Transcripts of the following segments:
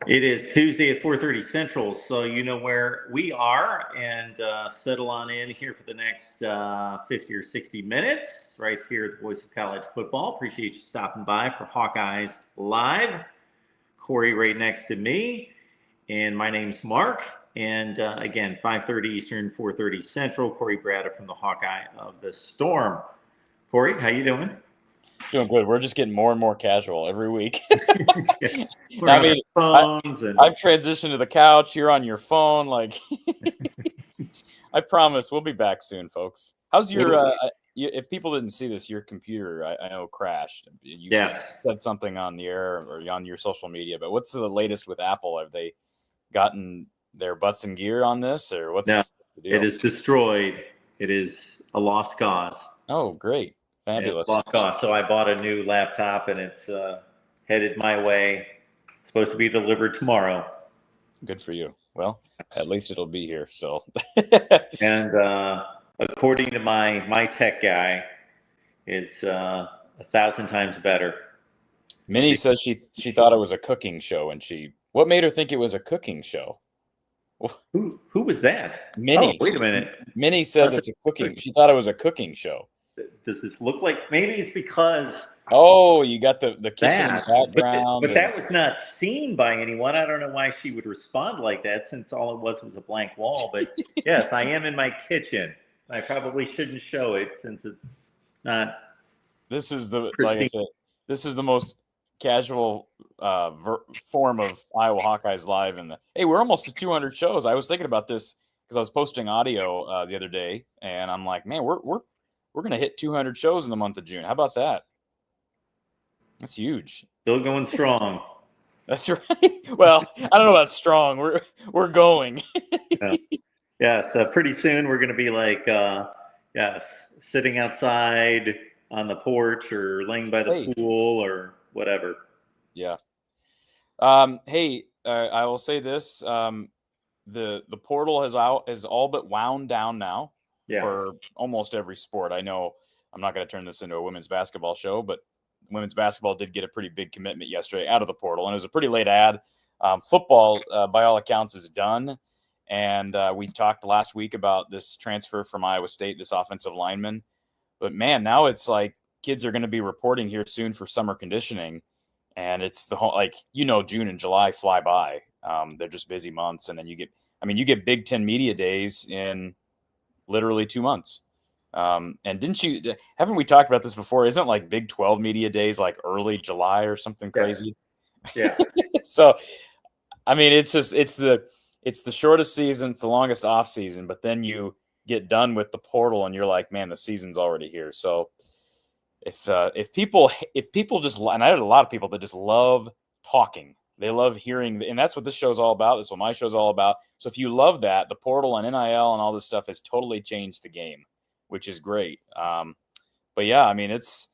It is Tuesday at 4:30 Central, so you know where we are, and settle on in here for the next 50 or 60 minutes, right here at the Voice of College Football. Appreciate you stopping by for Hawkeyes Live. Corey right next to me, and my name's Mark. And again, 5:30 Eastern, 4:30 Central. Corey Brada from the Hawkeye of the Storm. Corey, how you doing? Doing good. We're just getting more and more casual every week. Yes, I mean, phones and I've transitioned to the couch. You're on your phone. Like, I promise we'll be back soon, folks. How's your? If people didn't see this, your computer I know crashed. You yes. said something on the air or on your social media, but what's the latest with Apple? Have they gotten their butts in gear on this, or what's No, the deal? it is destroyed. It is a lost cause. Oh, great. Fabulous. Lost cause. So I bought a new laptop, and it's headed my way. It's supposed to be delivered tomorrow. Good for you. Well, at least it'll be here. So, and according to my tech guy, it's 1,000 times better. Minnie says she thought it was a cooking show, and what made her think it was a cooking show? Who was that? Minnie. Oh, wait a minute. Minnie says it's a cooking. She thought it was a cooking show. Does this look like? Maybe it's because. Oh, you got the kitchen in the background. But that was not seen by anyone. I don't know why she would respond like that, since all it was a blank wall. But yes, I am in my kitchen. I probably shouldn't show it since it's not. This is like pristine. I said. This is the most casual form of Iowa Hawkeyes Live. Hey, we're almost to 200 shows. I was thinking about this because I was posting audio the other day, and I'm like, man, we're gonna hit 200 shows in the month of June. How about that? That's huge. Still going strong. That's right. Well, I don't know about strong. We're going. Yes, pretty soon we're going to be like, sitting outside on the porch or laying by the pool or whatever. Yeah. Hey, I will say this: the portal is all but wound down now for almost every sport. I know I'm not going to turn this into a women's basketball show, but women's basketball did get a pretty big commitment yesterday out of the portal, and it was a pretty late ad. Football, by all accounts, is done. And we talked last week about this transfer from Iowa State, this offensive lineman. But, man, now it's like kids are going to be reporting here soon for summer conditioning. And it's June and July fly by. They're just busy months. And then you get Big Ten media days in literally 2 months. And haven't we talked about this before? Isn't like Big 12 media days like early July or something crazy? Yeah. So, I mean, it's the shortest season, it's the longest off season, but then you get done with the portal and you're like, man, the season's already here. So if people just, and I had a lot of people that just love talking, they love hearing, and that's what this show's all about. That's what my show's all about. So if you love that, the portal and NIL and all this stuff has totally changed the game, which is great. But yeah, I mean, it's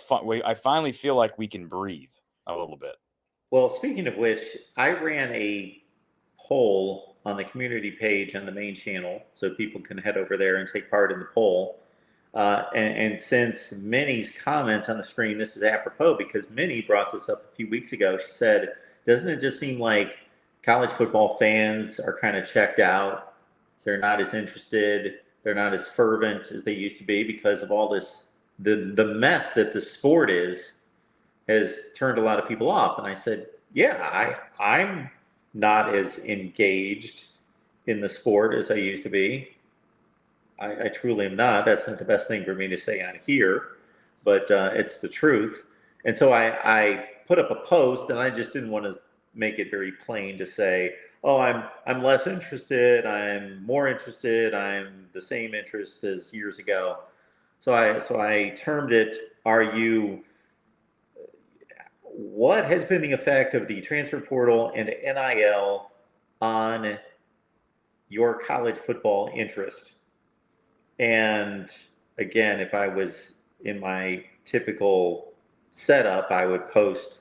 fun. I finally feel like we can breathe a little bit. Well, speaking of which, I ran a poll on the community page on the main channel, so people can head over there and take part in the poll. And since Minnie's comments on the screen, this is apropos because Minnie brought this up a few weeks ago. She said, doesn't it just seem like college football fans are kind of checked out? They're not as interested. They're not as fervent as they used to be because of all this, the mess that the sport has turned a lot of people off. And I said, yeah, I'm not as engaged in the sport as I used to be. I truly am not. That's not the best thing for me to say on here, but it's the truth. And so I put up a post, and I just didn't want to make it very plain to say, oh, I'm less interested, I'm more interested, I'm the same interest as years ago. So I termed it, what has been the effect of the transfer portal and NIL on your college football interest? And again, if I was in my typical setup, I would post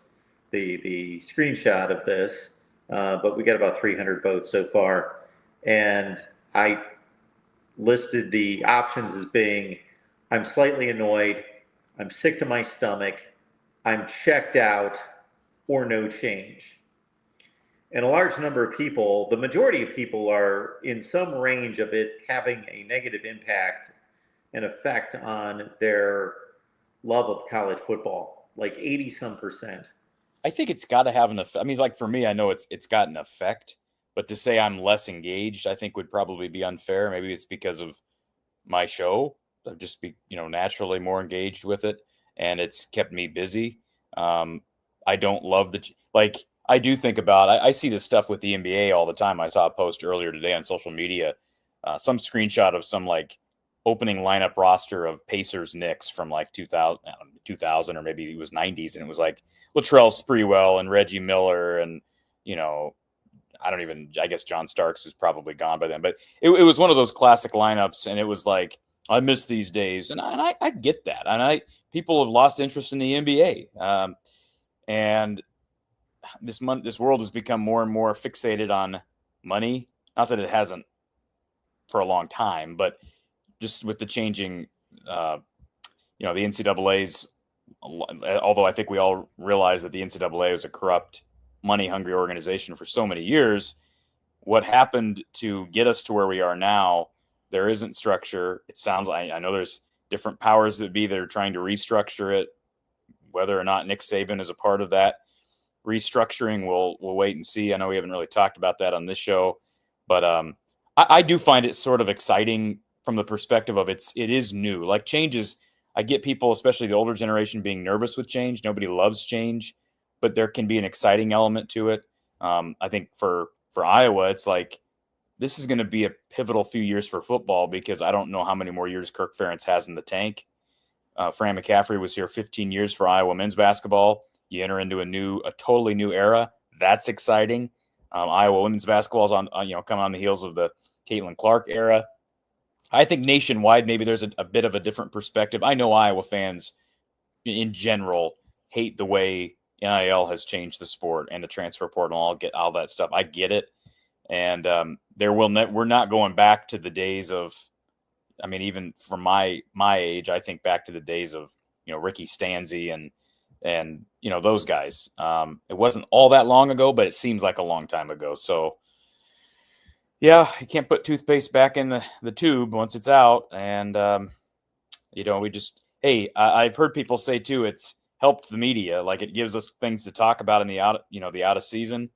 the screenshot of this, but we got about 300 votes so far. And I listed the options as being, I'm slightly annoyed, I'm sick to my stomach, I'm checked out, or no change. And a large number of people, the majority of people, are in some range of it having a negative impact and effect on their love of college football, like 80 some percent. I think it's got to have an effect. I mean, like for me, I know it's got an effect, but to say I'm less engaged, I think would probably be unfair. Maybe it's because of my show. I've just be, naturally more engaged with it, and it's kept me busy. I don't love I do think about, I see this stuff with the NBA all the time. I saw a post earlier today on social media, some screenshot of some like opening lineup roster of Pacers Knicks from like 2000 or maybe it was 90s. And it was like Latrell Sprewell and Reggie Miller and, I guess John Starks was probably gone by then, but it was one of those classic lineups. And it was like, I miss these days. And I get that. And people have lost interest in the NBA. And this world has become more and more fixated on money. Not that it hasn't for a long time, but just with the changing, the NCAA's, although I think we all realize that the NCAA was a corrupt, money-hungry organization for so many years, what happened to get us to where we are now, there isn't structure. It sounds like, I know there's different powers that are trying to restructure it. Whether or not Nick Saban is a part of that restructuring, we'll wait and see. I know we haven't really talked about that on this show, but I do find it sort of exciting from the perspective of it is new. Like changes, I get people, especially the older generation, being nervous with change. Nobody loves change, but there can be an exciting element to it. I think for Iowa, it's like this is going to be a pivotal few years for football because I don't know how many more years Kirk Ferentz has in the tank. Fran McCaffrey was here 15 years for Iowa men's basketball. You enter into a totally new era. That's exciting. Iowa women's basketball is coming on the heels of the Caitlin Clark era. I think nationwide, maybe there's a bit of a different perspective. I know Iowa fans in general hate the way NIL has changed the sport and the transfer portal. I'll get all that stuff. I get it. And we're not going back to the days of, I mean, even from my age, I think back to the days of, Ricky Stanzi and those guys. It wasn't all that long ago, but it seems like a long time ago. So yeah, you can't put toothpaste back in the tube once it's out. And, I've heard people say too, it's helped the media. Like it gives us things to talk about in the out of season.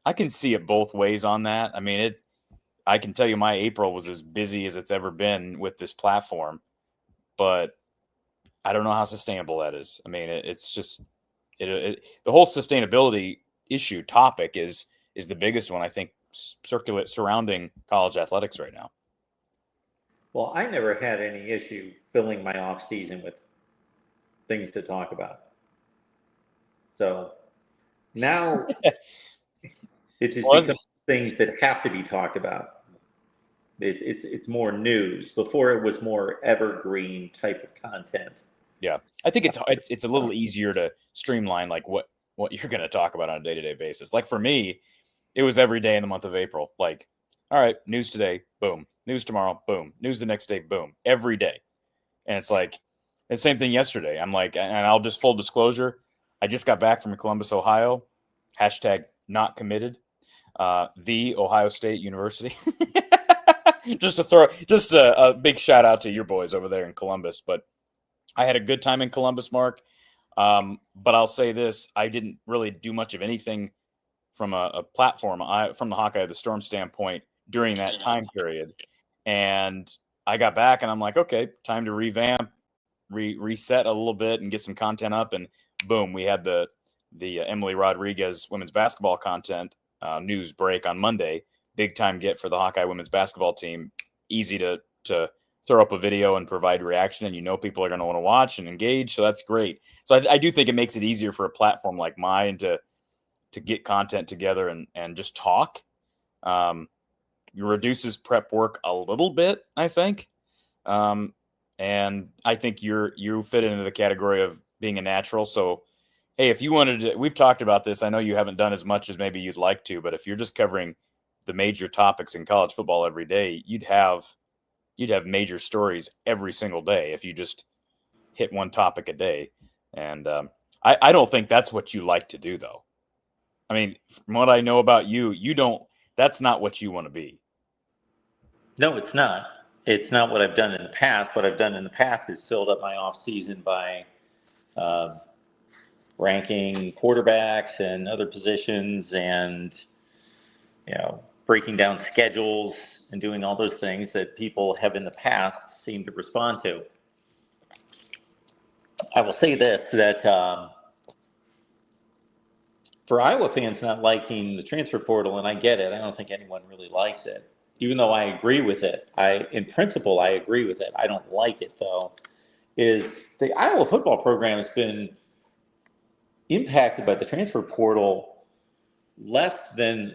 I can see it both ways on that. I mean, I can tell you my April was as busy as it's ever been with this platform, but I don't know how sustainable that is. I mean, it's just the whole sustainability issue topic is the biggest one, I think, surrounding college athletics right now. Well, I never had any issue filling my off season with things to talk about. So now it just becomes things that have to be talked about. It's more news. Before it was more evergreen type of content. Yeah, I think it's a little easier to streamline like what you're going to talk about on a day-to-day basis. Like for me, it was every day in the month of April. Like, all right, news today, boom. News tomorrow, boom. News the next day, boom. Every day. And it's like the same thing yesterday. I'm like, and I'll just full disclosure, I just got back from Columbus, Ohio. #not committed. The Ohio State University. just a big shout out to your boys over there in Columbus. But I had a good time in Columbus, Mark. But I'll say this, I didn't really do much of anything from a platform, from the Hawkeye of the Storm standpoint during that time period. And I got back and I'm like, okay, time to revamp, reset a little bit and get some content up. And boom, we had the Emily Rodriguez women's basketball content news break on Monday. Big time get for the Hawkeye women's basketball team. Easy to throw up a video and provide reaction, and people are going to want to watch and engage. So that's great. So I do think it makes it easier for a platform like mine to get content together and just talk. It reduces prep work a little bit, I think. And I think you fit into the category of being a natural. So, hey, if you wanted to, we've talked about this. I know you haven't done as much as maybe you'd like to, but if you're just covering the major topics in college football every day, you'd have major stories every single day if you just hit one topic a day. And I don't think that's what you like to do, though. I mean, from what I know about you, that's not what you want to be. No, it's not. It's not what I've done in the past. What I've done in the past is filled up my off season by ranking quarterbacks and other positions, and breaking down schedules and doing all those things that people have in the past seemed to respond to. I will say this, that for Iowa fans not liking the transfer portal, and I get it, I don't think anyone really likes it, even though I agree with it. In principle, I agree with it. I don't like it, though, is the Iowa football program has been impacted by the transfer portal less than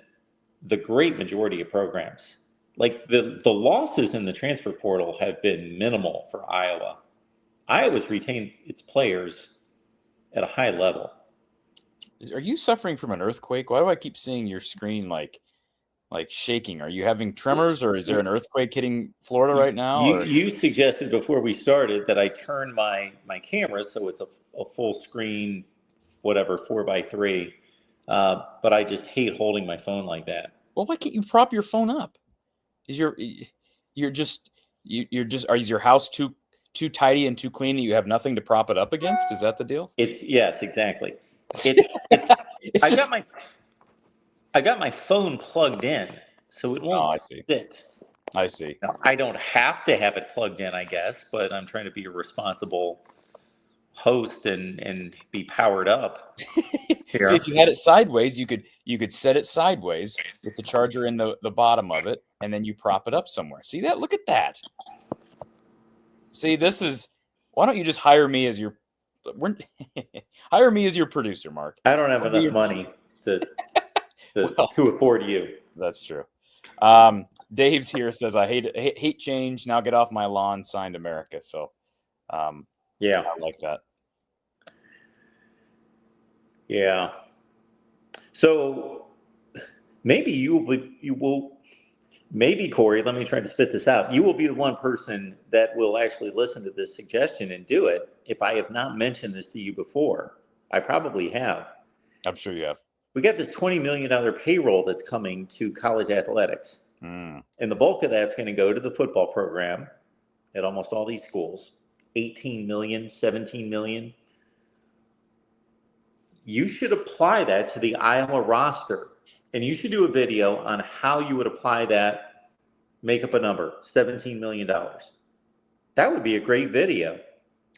the great majority of programs. Like the losses in the transfer portal have been minimal for Iowa. Iowa's retained its players at a high level. Are you suffering from an earthquake? Why do I keep seeing your screen like shaking? Are you having tremors, or is there an earthquake hitting Florida right now? You suggested before we started that I turn my camera so it's a full screen, whatever, 4x3. But I just hate holding my phone like that. Well, why can't you prop your phone up? Is your house too tidy and too clean that you have nothing to prop it up against? Is that the deal? Yes, exactly. I got my phone plugged in, so it won't sit. I see. Now, I don't have to have it plugged in, I guess, but I'm trying to be a responsible host and be powered up. See, if you had it sideways, you could set it sideways with the charger in the bottom of it, and then you prop it up somewhere. See that? Look at that. See, why don't you just hire me as your producer, Mark? I don't have enough money to afford you. That's true. Dave's here, says, I hate change. Now get off my lawn. Signed, America. So, yeah, I like that. Yeah. So maybe maybe Corey, let me try to spit this out. You will be the one person that will actually listen to this suggestion and do it. If I have not mentioned this to you before, I probably have. I'm sure you have. We got this $20 million payroll that's coming to college athletics. And the bulk of that's going to go to the football program at almost all these schools. 18 million, 17 million. You should apply that to the Iowa roster. And you should do a video on how you would apply that, make up a number, $17 million. That would be a great video.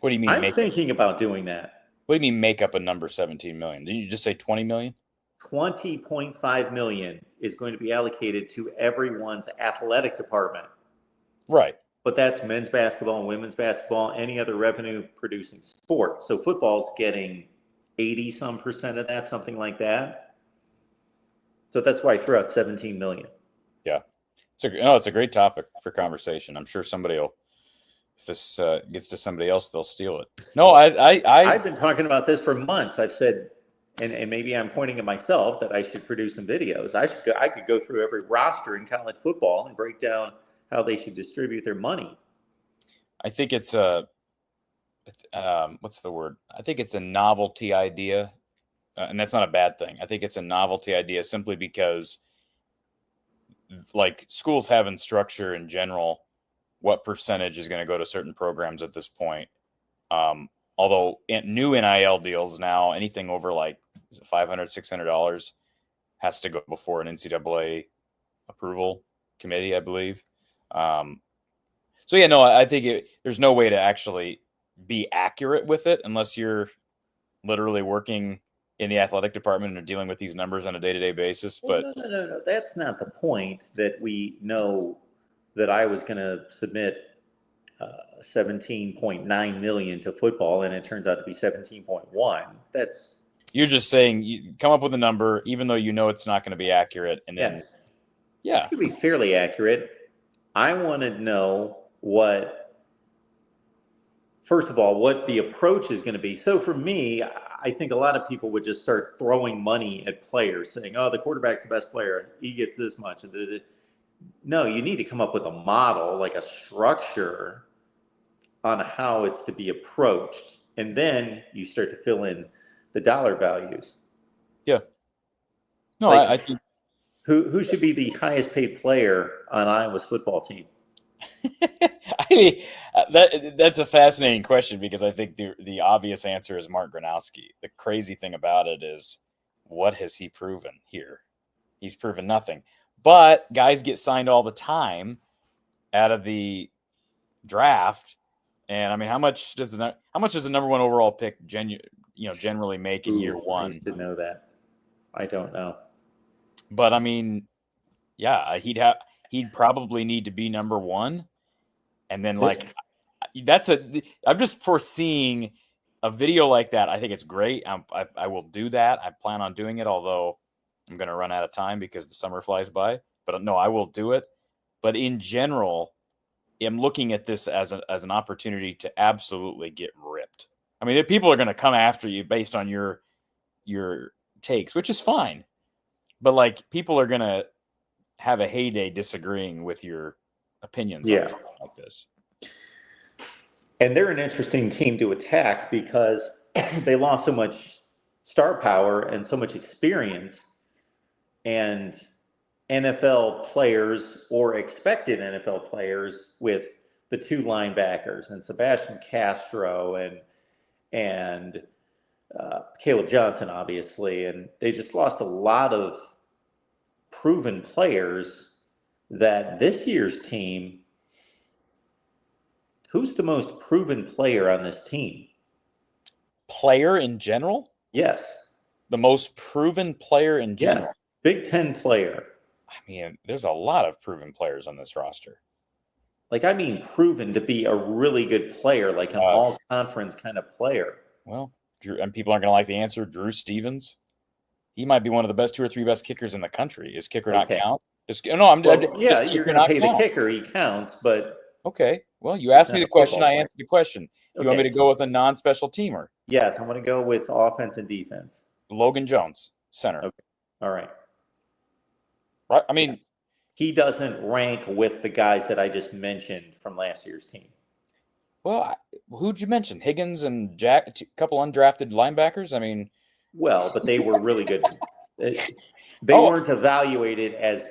What do you mean? I'm thinking about doing that. What do you mean make up a number, 17 million? Didn't you just say 20 million? 20.5 million is going to be allocated to everyone's athletic department. Right. But that's men's basketball and women's basketball, any other revenue producing sport. So football's getting 80% of that, something like that. So that's why I threw out 17 million. Yeah. It's a great topic for conversation. I'm sure somebody will, if this gets to somebody else, they'll steal it. No, I've been talking about this for months. I've said, and maybe I'm pointing at myself, that I should produce some videos. I could go through every roster in college football and break down how they should distribute their money. I think it's what's the word? I think it's a novelty idea, and that's not a bad thing. I think it's a novelty idea simply because, like, schools have in structure in general what percentage is going to go to certain programs at this point. Although new NIL deals now, anything over like $500, $600 has to go before an NCAA approval committee, I believe. So yeah, no, I think there's no way to actually be accurate with it unless you're literally working in the athletic department and are dealing with these numbers on a day-to-day basis. But no, that's not the point. That we know that I was going to submit 17.9 million to football, and it turns out to be 17.1. You're just saying you come up with a number, even though you know it's not going to be accurate, and then it's going to be fairly accurate. I want to know first of all, what the approach is going to be. So for me, I think a lot of people would just start throwing money at players, saying, "Oh, the quarterback's the best player. He gets this much." No, you need to come up with a model, like a structure on how it's to be approached. And then you start to fill in the dollar values. Yeah. No, Like, I think who should be the highest paid player on Iowa's football team? I mean, that's a fascinating question because I think the obvious answer is Mark Gronowski. The crazy thing about it is, what has he proven here? He's proven nothing. But guys get signed all the time out of the draft, and I mean, how much does the number one overall pick generally make in year one? I used to know that. I don't know. But I mean, yeah, he'd probably need to be number one. And then I'm just foreseeing a video like that. I think it's great. I will do that. I plan on doing it, although I'm going to run out of time because the summer flies by. But no, I will do it. But in general, I'm looking at this as an opportunity to absolutely get ripped. I mean, people are going to come after you based on your takes, which is fine. But like, people are going to have a heyday disagreeing with your opinions on something like this. And they're an interesting team to attack because they lost so much star power and so much experience, and NFL players or expected NFL players with the two linebackers and Sebastian Castro and Caleb Johnson, obviously. And they just lost a lot of proven players that this year's team, who's the most proven player on this team? Player in general? Yes. The most proven player in general? Yes. Big Ten player. I mean, there's a lot of proven players on this roster. Like, I mean, proven to be a really good player, like an all-conference kind of player. Well, and people aren't going to like the answer. Drew Stevens. He might be one of the best 2 or 3 best kickers in the country. Is kicker not count? You're going to pay the kicker. He counts, but okay. Well, you asked me the question. I answered the question. You want me to go with a non-special teamer? Yes, I'm going to go with offense and defense. Logan Jones, center. Okay. All right. Right. I mean, he doesn't rank with the guys that I just mentioned from last year's team. Well, who'd you mention? Higgins and Jack, a couple undrafted linebackers? I mean, well, but they were really good. They weren't evaluated as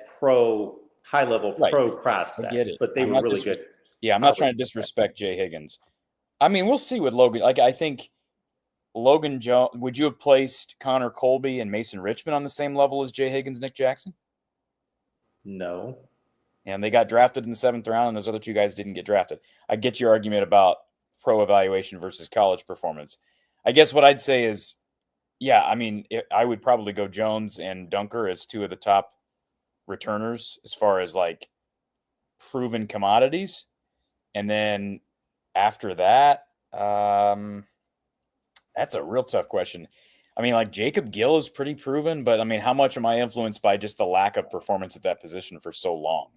high-level pro prospects, but they were really good. Yeah, I'm not trying to disrespect Jay Higgins. I mean, we'll see with Logan. Like, I think Logan Jones, would you have placed Connor Colby and Mason Richmond on the same level as Jay Higgins, Nick Jackson? No. And they got drafted in the 7th round, and those other 2 guys didn't get drafted. I get your argument about pro evaluation versus college performance. I guess what I'd say is, yeah, I mean, I would probably go Jones and Dunker as 2 of the top returners as far as like proven commodities. And then after that, that's a real tough question. I mean, like, Jacob Gill is pretty proven, but I mean, how much am I influenced by just the lack of performance at that position for so long?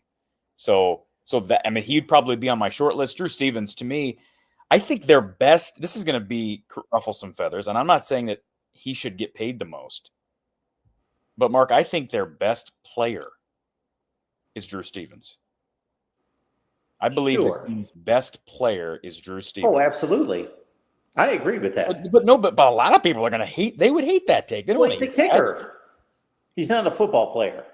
So that, I mean, he'd probably be on my short list. Drew Stevens, to me, I think their best, this is going to be ruffle some feathers, and I'm not saying that he should get paid the most. But Mark, I think their best player is Drew Stevens. I believe the team's best player is Drew Stevens. Oh, absolutely. I agree with that. But a lot of people are going to hate. They would hate that take. They don't he's a kicker. He's not a football player.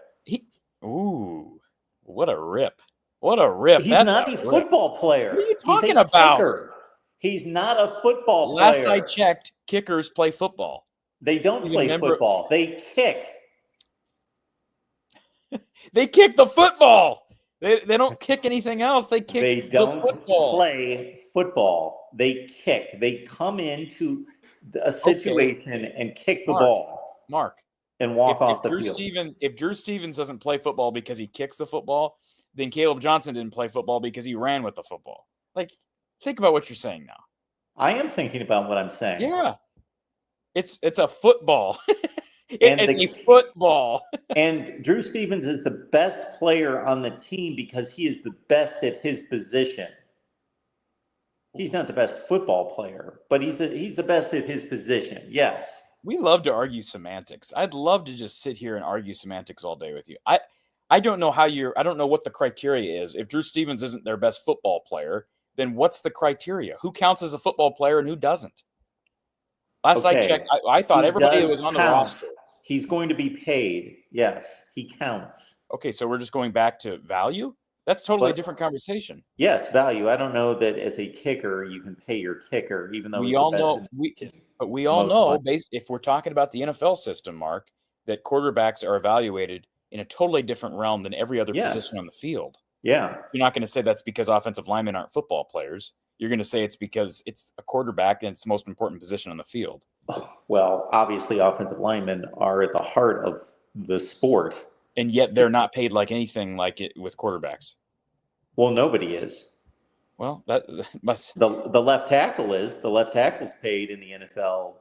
Ooh, what a rip! What a rip! He's not a football player. What are you talking about? Kicker. He's not a football player. Last I checked, kickers play football. They don't play football. They kick. They kick the football. They don't kick anything else. They kick. They don't play football. They kick. They come into a situation and kick the ball. Mark. And walk off the field. If Drew Stevens doesn't play football because he kicks the football, then Caleb Johnson didn't play football because he ran with the football. Like, think about what you're saying now. I am thinking about what I'm saying. Yeah. It's a football. It's a football. And Drew Stevens is the best player on the team because he is the best at his position. He's not the best football player, but he's the best at his position. Yes. We love to argue semantics. I'd love to just sit here and argue semantics all day with you. I don't know I don't know what the criteria is. If Drew Stevens isn't their best football player, then what's the criteria? Who counts as a football player and who doesn't? Last I checked, I thought everybody that was on the roster. He's going to be paid. Yes, he counts. Okay, so we're just going back to value? That's totally a different conversation. Yes, value. I don't know that as a kicker you can pay your kicker, even though he's the best. But we all know, if we're talking about the NFL system, Mark, that quarterbacks are evaluated in a totally different realm than every other position on the field. Yeah. You're not going to say that's because offensive linemen aren't football players. You're going to say it's because it's a quarterback and it's the most important position on the field. Well, obviously, offensive linemen are at the heart of the sport. And yet they're not paid like anything like it with quarterbacks. Well, nobody is. Well, the left tackle is. The left tackle's paid in the NFL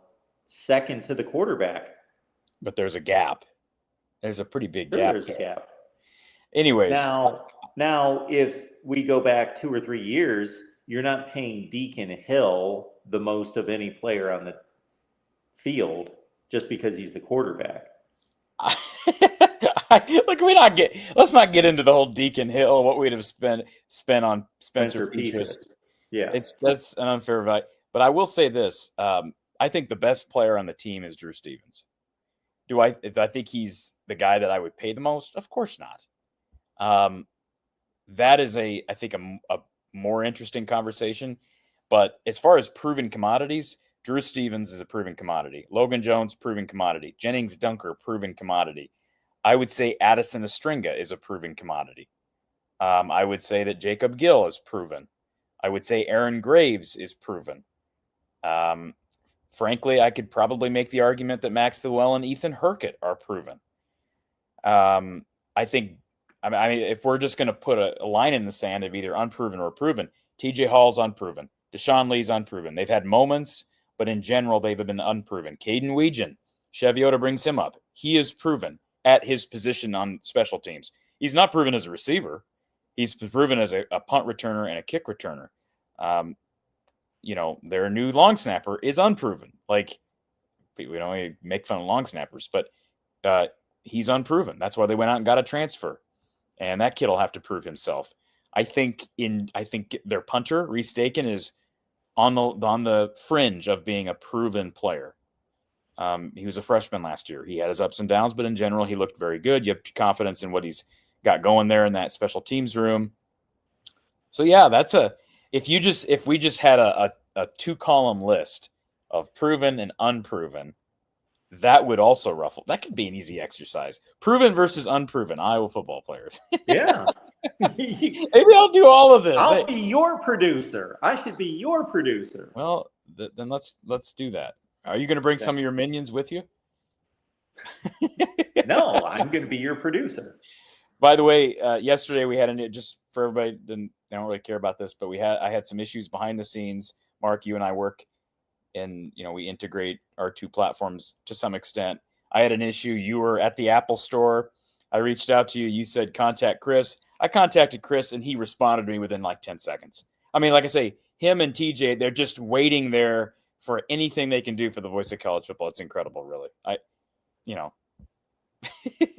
second to the quarterback. But there's a gap. There's a pretty big gap. There's a gap. Anyways. Now, if we go back 2 or 3 years, you're not paying Deacon Hill the most of any player on the field just because he's the quarterback. Let's not get into the whole Deacon Hill, what we'd have spent on Spencer Petras. Yeah. That's an unfair value. But I will say this. I think the best player on the team is Drew Stevens. Do I think he's the guy that I would pay the most? Of course not. That is I think a more interesting conversation. But as far as proven commodities, Drew Stevens is a proven commodity. Logan Jones, proven commodity. Jennings Dunker, proven commodity. I would say Addison Estringa is a proven commodity. I would say that Jacob Gill is proven. I would say Aaron Graves is proven. Frankly, I could probably make the argument that Max Thewell and Ethan Hurkett are proven. I mean, if we're just going to put a line in the sand of either unproven or proven, TJ Hall's unproven. Deshaun Lee's unproven. They've had moments, but in general, they've been unproven. Caden Weegan, Cheviota brings him up. He is proven at his position on special teams. He's not proven as a receiver. He's proven as a punt returner and a kick returner. Their new long snapper is unproven. Like, we don't really make fun of long snappers, but he's unproven. That's why they went out and got a transfer. And that kid will have to prove himself. I think their punter, Reese Dakin, is on the fringe of being a proven player. He was a freshman last year. He had his ups and downs, but in general, he looked very good. You have confidence in what he's got going there in that special teams room. So yeah, if we just had a 2-column list of proven and unproven, that would also ruffle. That could be an easy exercise. Proven versus unproven Iowa football players. Yeah. Maybe I'll do all of this. I'll be your producer. I should be your producer. Well, then let's do that. Are you going to bring some of your minions with you? No, I'm going to be your producer. By the way, yesterday we had just for everybody they don't really care about this, but I had some issues behind the scenes. Mark, you and I work and we integrate our 2 platforms to some extent. I had an issue. You were at the Apple store. I reached out to you. You said contact Chris. I contacted Chris and he responded to me within like 10 seconds. I mean, like I say, him and TJ, they're just waiting there for anything they can do for the voice of college football. It's incredible, really. Well,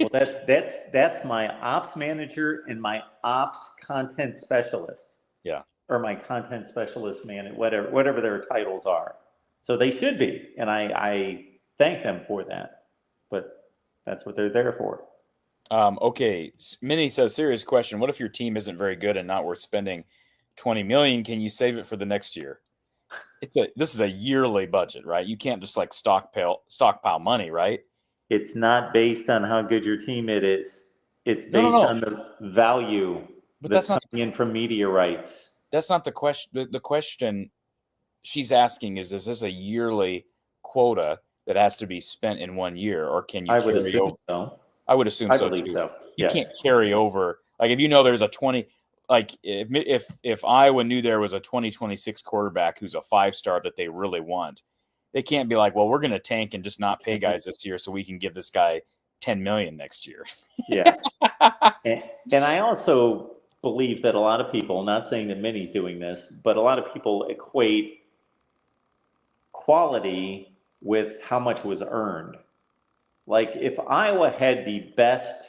that's my ops manager and my ops content specialist. Yeah. Or my content specialist, whatever their titles are. So they should be, and I thank them for that. But that's what they're there for. Okay. Minnie says, serious question. What if your team isn't very good and not worth spending $20 million? Can you save it for the next year? This is a yearly budget, right? You can't just like stockpile money, right? It's not based on how good your team is. It's based on the value that's coming in from media rights. That's not the question. The question she's asking is this a yearly quota that has to be spent in 1 year, or can you carry over? So. I would assume so too. So. You can't carry over. Like if there's a 20, like if Iowa knew there was a 2026 quarterback who's a 5-star that they really want, they can't be like, well, we're going to tank and just not pay guys this year so we can give this guy $10 million next year. Yeah. And I also believe that a lot of people, not saying that Minnie's doing this, but a lot of people equate quality with how much was earned. Like if Iowa had the best,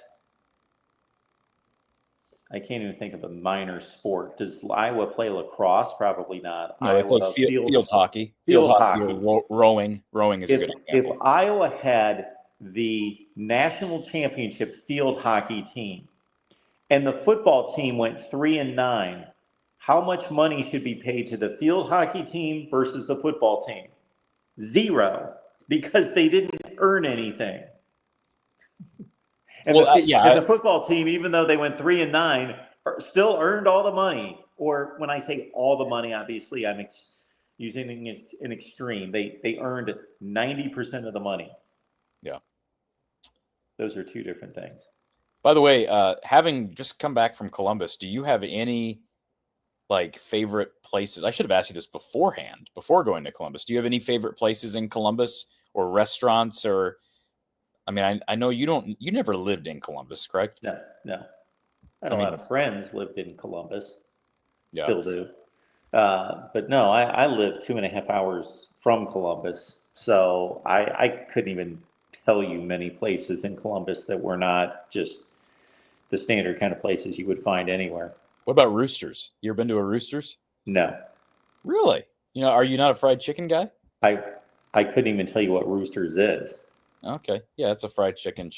I can't even think of a minor sport. Does Iowa play lacrosse? Probably not. No, Iowa they play field hockey. Field hockey. Or rowing. Rowing is a good example. If Iowa had the national championship field hockey team and the football team went 3-9, how much money should be paid to the field hockey team versus the football team? 0, because they didn't earn anything. And, and the football team, even though they went 3-9, still earned all the money. Or when I say all the money, obviously I'm using an extreme. They earned 90% of the money. Yeah. Those are two different things. By the way, having just come back from Columbus, do you have any favorite places? I should have asked you this beforehand, before going to Columbus. Do you have any favorite places in Columbus or restaurants? Or, I mean, I know you never lived in Columbus, correct? No. I had a lot of friends lived in Columbus. Yeah. Still do. But no, I live 2.5 hours from Columbus. So I couldn't even tell you many places in Columbus that were not just the standard kind of places you would find anywhere. What about Roosters? You ever been to a Roosters? No. Really? Are you not a fried chicken guy? I couldn't even tell you what Roosters is. Okay. Yeah, it's a fried chicken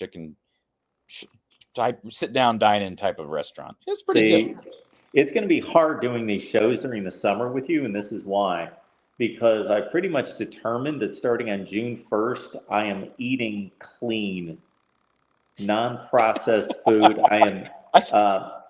type, sit down, dine in type of restaurant. It's pretty good. It's going to be hard doing these shows during the summer with you, and this is why. Because I pretty much determined that starting on June 1st, I am eating clean, non-processed food. I thought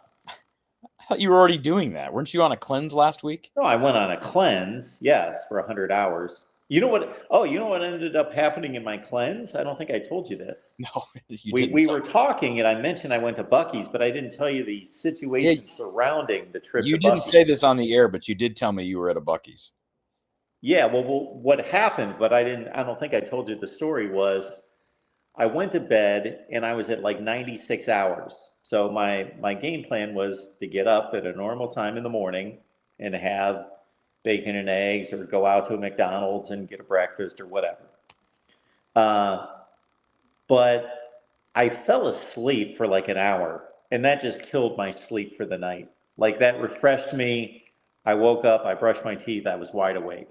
you were already doing that. Weren't you on a cleanse last week? No, I went on a cleanse, yes, for 100 hours. You know what ended up happening in my cleanse? I don't think I told you this. No, we were talking, and I mentioned I went to Buc-ee's, but I didn't tell you the situation surrounding the trip. You didn't say this on the air, but you did tell me you were at a Buc-ee's. Yeah, well, what happened, but I don't think I told you the story, was I went to bed and I was at 96 hours. So my game plan was to get up at a normal time in the morning and have bacon and eggs, or go out to a McDonald's and get a breakfast or whatever. But I fell asleep for an hour, and that just killed my sleep for the night. That refreshed me. I woke up, I brushed my teeth, I was wide awake.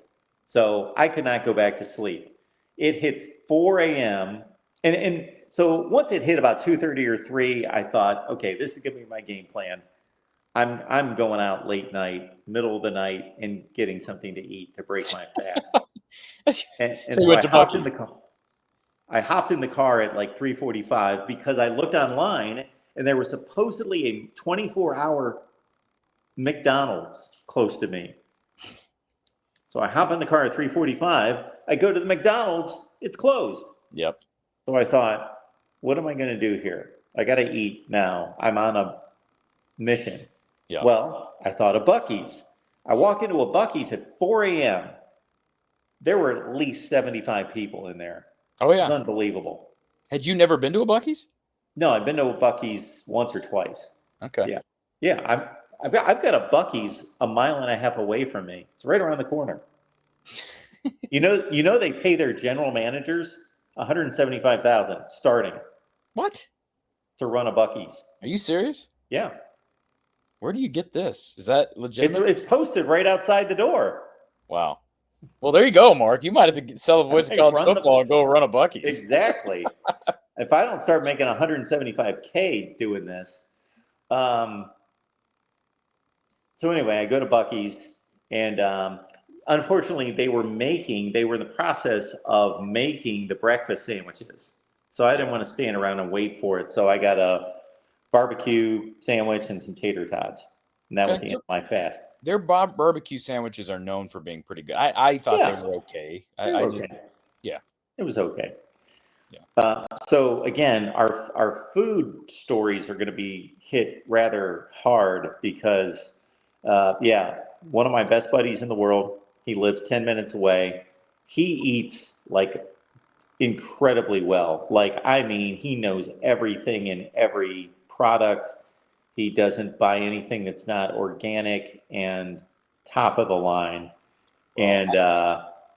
So I could not go back to sleep. It hit 4 a.m. And so once it hit about 2:30 or 3, I thought, okay, this is going to be my game plan. I'm going out late night, middle of the night, and getting something to eat to break my fast. and so I hopped in the car. I hopped in the car at 3:45 because I looked online and there was supposedly a 24-hour McDonald's close to me. So I hop in the car at 3:45. I go to the McDonald's. It's closed. Yep. So I thought, what am I going to do here? I got to eat now. I'm on a mission. Yeah. Well, I thought of Buc-ee's. I walk into a Buc-ee's at 4 a.m. There were at least 75 people in there. Oh, yeah. It was unbelievable. Had you never been to a Buc-ee's? No, I've been to a Buc-ee's once or twice. Okay. Yeah. I've got a Buc-ee's a mile and a half away from me. It's right around the corner. You know they pay their general managers $175,000 starting. What? To run a Buc-ee's. Are you serious? Yeah. Where do you get this? Is that legitimate? It's posted right outside the door. Wow. Well, there you go, Mark. You might have to sell the voice of college football and go run a Buc-ee's. Exactly. If I don't start making $175K doing this. So anyway, I go to Buc-ee's, and unfortunately they were in the process of making the breakfast sandwiches. So I didn't want to stand around and wait for it. So I got a barbecue sandwich and some tater tots. And that was the end of my fast. Their barbecue sandwiches are known for being pretty good. I thought they were okay. Yeah. It was okay. Yeah. So again, our food stories are going to be hit rather hard because, one of my best buddies in the world, he lives 10 minutes away. He eats incredibly well. He knows everything in every product. He doesn't buy anything that's not organic and top of the line. And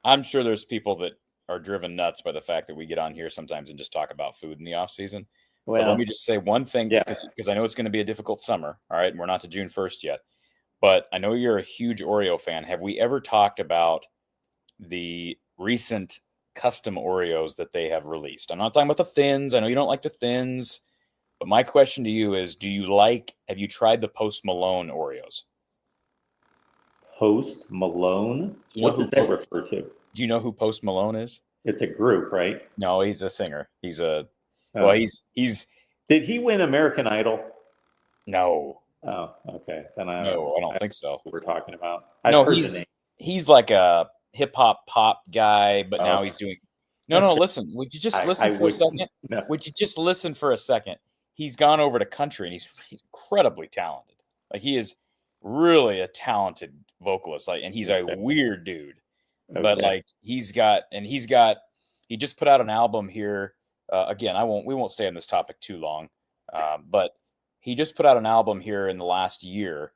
I'm sure there's people that are driven nuts by the fact that we get on here sometimes and just talk about food in the off season. Well, but let me just say one thing, because I know it's going to be a difficult summer. All right. And we're not to June 1st yet, but I know you're a huge Oreo fan. Have we ever talked about the recent custom Oreos that they have released. I'm not talking about the thins. I know you don't like the thins, but my question to you is, have you tried the Post Malone Oreos? Post Malone? What does that refer to? Do you know who Post Malone is? It's a group, right? No, he's a singer. He's he's. Did he win American Idol? No. Oh, okay. Then I don't think so. We're talking about. He's like a hip hop pop guy, but now he's doing. No. Listen, would you just listen for a second? No. Would you just listen for a second? He's gone over to country, and he's incredibly talented. Like, he is really a talented vocalist. Like, and he's a weird dude. Okay. But like he just put out an album here. Again, we won't stay on this topic too long. But he just put out an album here in the last year.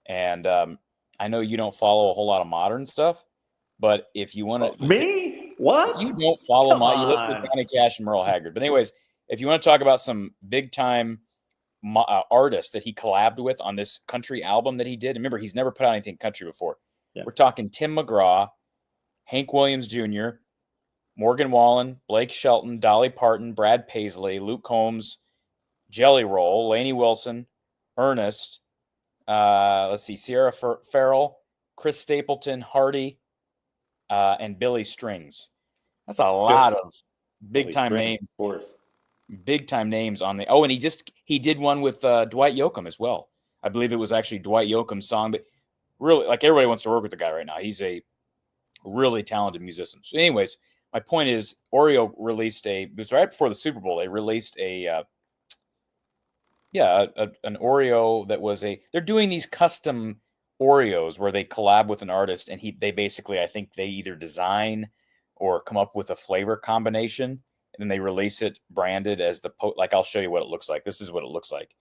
And I know you don't follow a whole lot of modern stuff, but if you want to me, what? You don't follow you listen to Johnny Cash and Merle Haggard. But anyways, if you want to talk about some big time artists that he collabed with on this country album that he did, remember, he's never put out anything country before. Yeah. We're talking Tim McGraw, Hank Williams Jr., Morgan Wallen, Blake Shelton, Dolly Parton, Brad Paisley, Luke Combs, Jelly Roll, Lainey Wilson, Ernest, Sierra Farrell, Chris Stapleton, Hardy, and Billy Strings. That's a lot of big-time names. Of course. Big-time names on the... Oh, and he did one with Dwight Yoakam as well. I believe it was actually Dwight Yoakam's song, but really, like, everybody wants to work with the guy right now. He's a really talented musician. So anyways, my point is, Oreo released it was right before the Super Bowl. They released an Oreo that was they're doing these custom Oreos where they collab with an artist, and they basically, I think they either design or come up with a flavor combination, and then they release it branded as like, I'll show you what it looks like. This is what it looks like.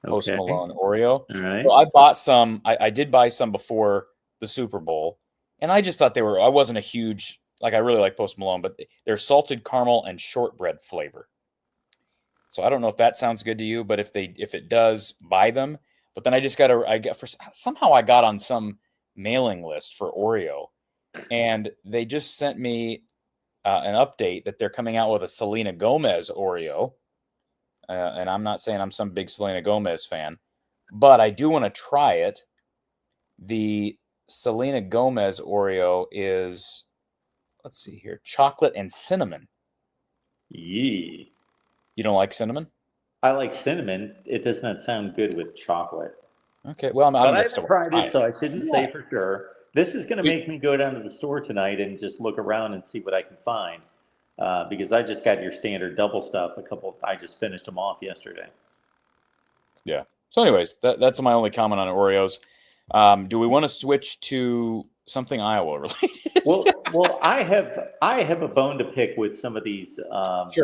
Post Malone Oreo. All right. So I bought some. I did buy some before the Super Bowl, and I just thought I wasn't a huge, like, I really like Post Malone, but they're salted caramel and shortbread flavor. So I don't know if that sounds good to you, but if it does, buy them. But then somehow I got on some mailing list for Oreo, and they just sent me an update that they're coming out with a Selena Gomez Oreo. And I'm not saying I'm some big Selena Gomez fan, but I do want to try it. The Selena Gomez Oreo is, let's see here, chocolate and cinnamon. Yee. You don't like cinnamon? I like cinnamon. It does not sound good with chocolate. Okay, well, I haven't tried it, so I shouldn't say for sure. This is going to make me go down to the store tonight and just look around and see what I can find. Because I just got your standard double stuff. I just finished them off yesterday. Yeah. So anyways, that's my only comment on Oreos. Do we want to switch to something Iowa related? well, I have a bone to pick with some of these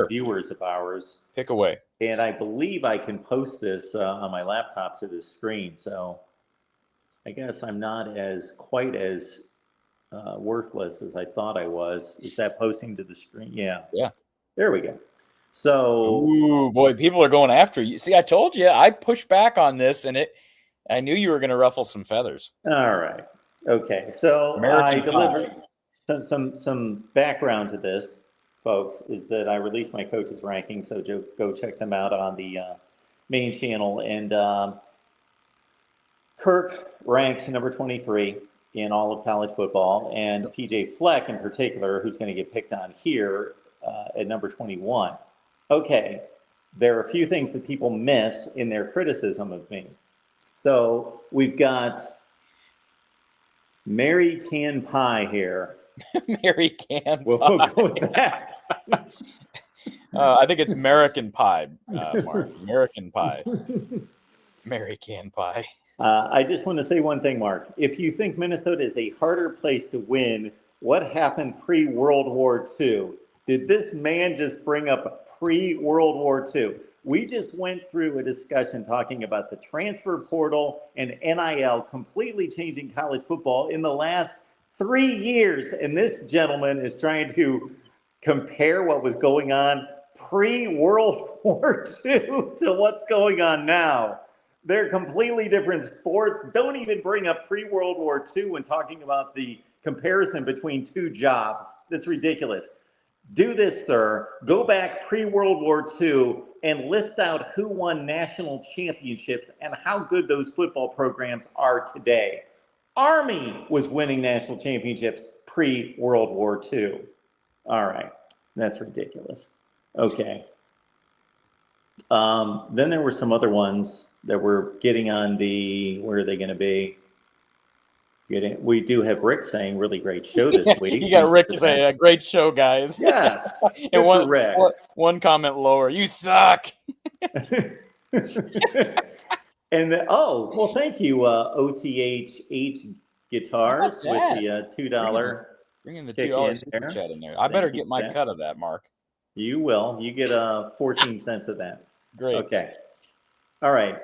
viewers of ours. Pick away. And I believe I can post this on my laptop to this screen. So I guess I'm not quite as worthless as I thought I was. Is that posting to the screen? Yeah. There we go. So, ooh, boy, people are going after you. See, I told you, I pushed back on this, and I knew you were going to ruffle some feathers. All right. Okay. So I delivered some background to this, folks, is that I released my coaches rankings. So go check them out on the main channel. And Kirk ranks number 23 in all of college football, and PJ Fleck in particular, who's going to get picked on here at number 21. Okay, there are a few things that people miss in their criticism of me. So we've got Mary Can Pie here. Mary Can Pie. We'll go with that. I think it's American Pie, Mark. American Pie. Mary Can Pie. I just want to say one thing, Mark. If you think Minnesota is a harder place to win, what happened pre-World War II? Did this man just bring up pre-World War II? We just went through a discussion talking about the transfer portal and NIL completely changing college football in the last 3 years. And this gentleman is trying to compare what was going on pre-World War II to what's going on now. They're completely different sports. Don't even bring up pre-World War II when talking about the comparison between two jobs. That's ridiculous. Do this, sir. Go back pre-World War II and list out who won national championships and how good those football programs are today. Army was winning national championships pre-World War II. All right. That's ridiculous. Okay. Then there were some other ones that were getting on the, where are they going to be? We do have Rick saying really great show this week. You got Rick saying a great show, guys. Yes. And one comment lower, you suck. And well, thank you, OTH Guitars with the $2. Bringing the $2 super chat in there. I better get my cut of that, Mark. You will. You get 14 cents of that. Great. Okay. All right.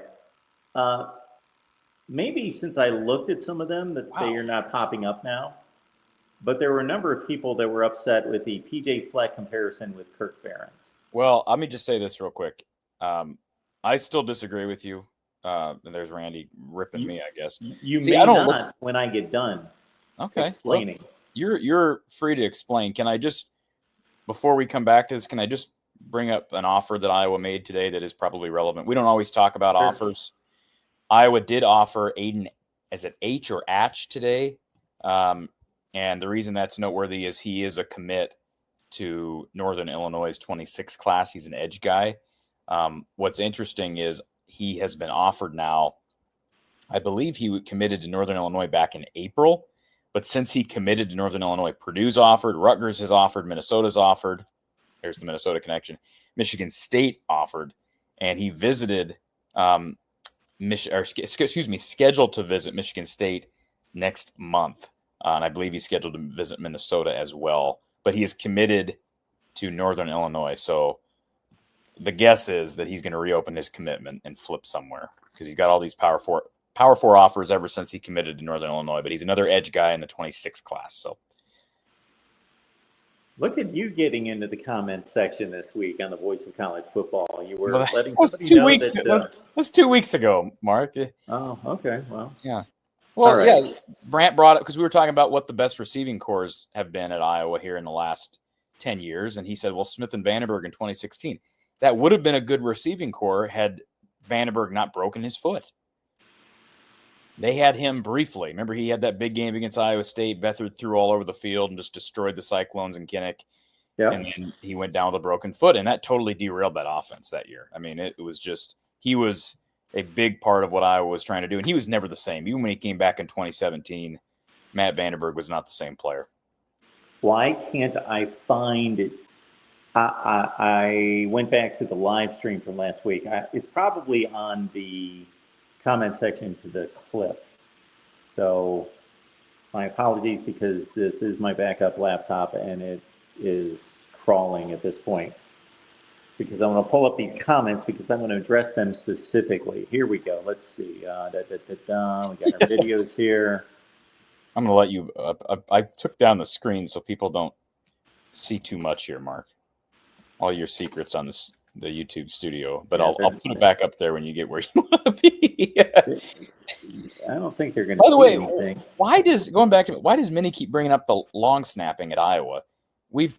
Maybe since I looked at some of them that they are not popping up now, but there were a number of people that were upset with the PJ Fleck comparison with Kirk Ferentz. Well, let me just say this real quick. I still disagree with you. And there's Randy ripping me, I guess. You may not when I get done. Okay. Explaining. Well, you're free to explain. Can I just, before we come back to this, can I just bring up an offer that Iowa made today that is probably relevant? We don't always talk about offers. Iowa did offer Aiden, is it H or Atch today? And the reason that's noteworthy is he is a commit to Northern Illinois' 26 class. He's an edge guy. What's interesting is he has been offered now. I believe he committed to Northern Illinois back in April. But since he committed to Northern Illinois, Purdue's offered, Rutgers has offered, Minnesota's offered. There's the Minnesota connection. Michigan State offered, and he visited scheduled to visit Michigan State next month. And I believe he's scheduled to visit Minnesota as well. But he is committed to Northern Illinois. So the guess is that he's going to reopen his commitment and flip somewhere because he's got all these Power 4 offers ever since he committed to Northern Illinois. But he's another edge guy in the 26 class. So look at you getting into the comments section this week on the Voice of College Football. You were letting somebody know that... That's 2 weeks ago, Mark. Oh, okay. Well, yeah. Well, yeah. Brant brought it because we were talking about what the best receiving cores have been at Iowa here in the last 10 years. And he said, well, Smith and Vandenberg in 2016. That would have been a good receiving core had Vandenberg not broken his foot. They had him briefly. Remember, he had that big game against Iowa State. Beathard threw all over the field and just destroyed the Cyclones and Kinnick. Yep. And then he went down with a broken foot, and that totally derailed that offense that year. I mean, it was just – he was a big part of what Iowa was trying to do, and he was never the same. Even when he came back in 2017, Matt Vandenberg was not the same player. Why can't I find it? I went back to the live stream from last week. It's probably on the – comment section to the clip. So my apologies because this is my backup laptop and it is crawling at this point because I'm going to pull up these comments because I'm going to address them specifically. Here we go. Let's see. We got our videos here. I'm going to let you, I took down the screen so people don't see too much here, Mark. All your secrets on this. The YouTube studio, but I'll put it back up there when you get where you want to be. I don't think they're going to. By the way, anything. why does Minnie keep bringing up the long snapping at Iowa?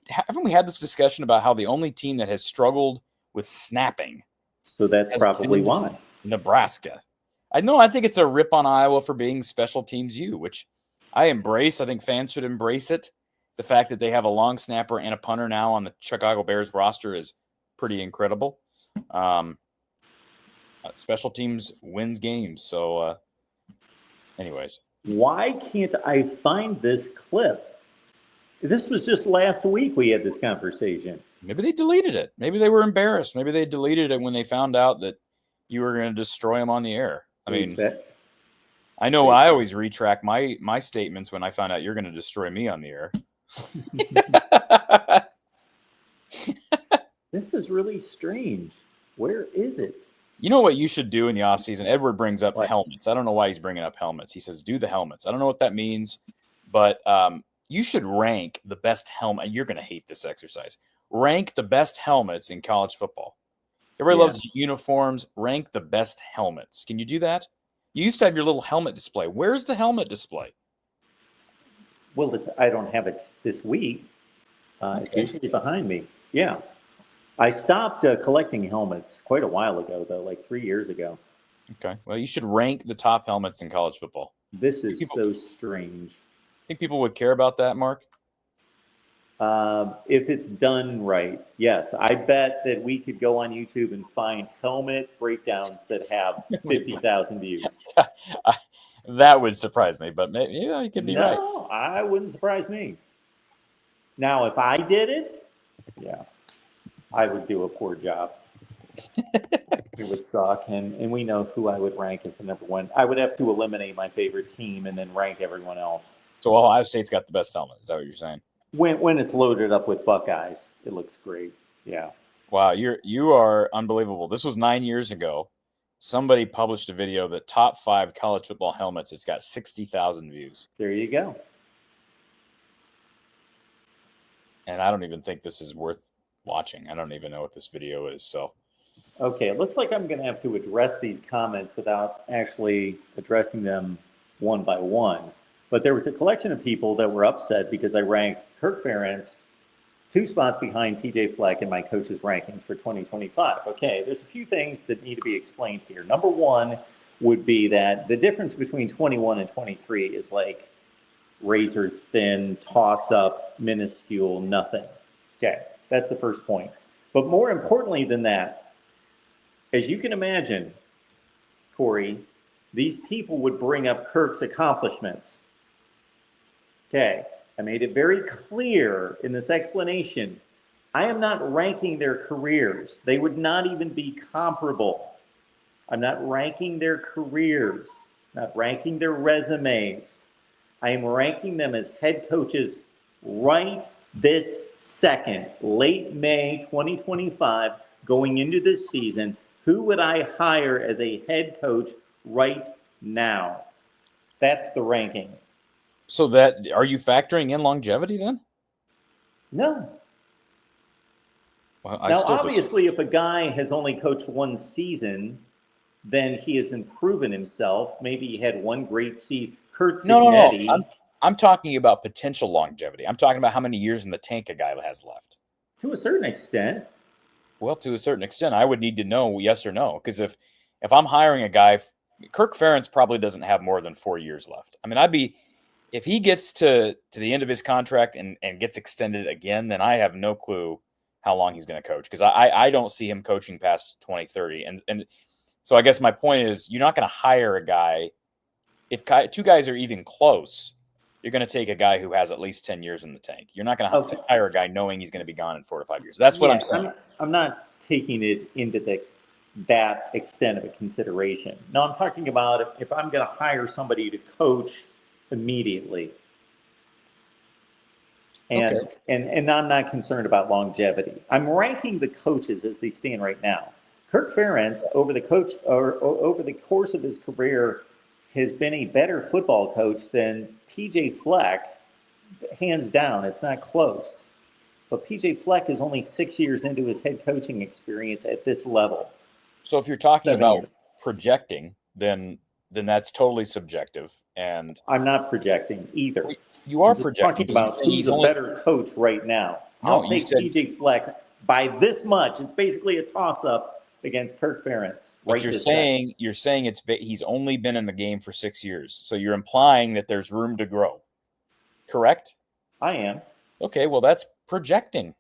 Haven't we had this discussion about how the only team that has struggled with snapping? So that's probably why Nebraska. I think it's a rip on Iowa for being special teams U, which I embrace. I think fans should embrace it. The fact that they have a long snapper and a punter now on the Chicago Bears roster is pretty incredible. Special teams wins games. So anyways. Why can't I find this clip? This was just last week we had this conversation. Maybe they deleted it. Maybe they were embarrassed. Maybe they deleted it when they found out that you were going to destroy them on the air. I mean, I know I always retract my statements when I find out you're going to destroy me on the air. This is really strange. Where is it? You know what you should do in the offseason? Edward brings up helmets. I don't know why he's bringing up helmets. He says, do the helmets. I don't know what that means, but you should rank the best helmet. You're going to hate this exercise. Rank the best helmets in college football. Everybody loves uniforms. Rank the best helmets. Can you do that? You used to have your little helmet display. Where's the helmet display? Well, I don't have it this week. It's usually behind me. Yeah. I stopped collecting helmets quite a while ago, though, like 3 years ago. Okay. Well, you should rank the top helmets in college football. This is so strange. Think people would care about that, Mark? If it's done right, yes. I bet that we could go on YouTube and find helmet breakdowns that have 50,000 views. That would surprise me, but maybe you could be right. No, I wouldn't surprise me. Now, if I did it, yeah, I would do a poor job. It would suck, and we know who I would rank as the number one. I would have to eliminate my favorite team and then rank everyone else. So Ohio State's got the best helmet. Is that what you're saying? When it's loaded up with Buckeyes, it looks great. Yeah. Wow, you are unbelievable. This was 9 years ago. Somebody published a video that top 5 college football helmets. It's got 60,000 views. There you go. And I don't even think this is worth watching. I don't even know what this video is. So, okay, it looks like I'm going to have to address these comments without actually addressing them one by one. But there was a collection of people that were upset because I ranked Kirk Ferentz 2 spots behind PJ Fleck in my coach's rankings for 2025. Okay, there's a few things that need to be explained here. Number one would be that the difference between 21 and 23 is like razor thin, toss up, minuscule, nothing. Okay, that's the first point. But more importantly than that, as you can imagine, Corey, these people would bring up Kirk's accomplishments. Okay, I made it very clear in this explanation. I am not ranking their careers. They would not even be comparable. I'm not ranking their careers, not ranking their resumes. I am ranking them as head coaches right this second, late May 2025, going into this season. Who would I hire as a head coach right now? That's the ranking. So that, are you factoring in longevity then? No. Well, now, obviously, if a guy has only coached 1 season, then he hasn't proven himself. Maybe he had 1 great season. Kurt Cignetti. No. I'm talking about potential longevity. I'm talking about how many years in the tank a guy has left. To a certain extent. Well, to a certain extent, I would need to know yes or no. Because if I'm hiring a guy, Kirk Ferentz probably doesn't have more than 4 years left. I mean, if he gets to the end of his contract and gets extended again, then I have no clue how long he's going to coach, because I don't see him coaching past 2030. And so I guess my point is, you're not going to hire a guy. If 2 guys are even close, you're going to take a guy who has at least 10 years in the tank. You're not going to hire a guy knowing he's going to be gone in 4 to 5 years. That's what I'm saying. I'm not taking it into that extent of a consideration. No, I'm talking about if I'm going to hire somebody to coach immediately. And I'm not concerned about longevity. I'm ranking the coaches as they stand right now. Kirk Ferentz, over the course of his career, has been a better football coach than PJ Fleck, hands down. It's not close. But PJ Fleck is only 6 years into his head coaching experience at this level. So if you're talking about projecting, then that's totally subjective. And I'm not projecting either. You are projecting. Talking about who's a better coach right now. I'll take PJ Fleck by this much. It's basically a toss-up against Kirk Ferentz. But you're saying he's only been in the game for 6 years. So you're implying that there's room to grow. Correct? I am. Okay, well, that's projecting.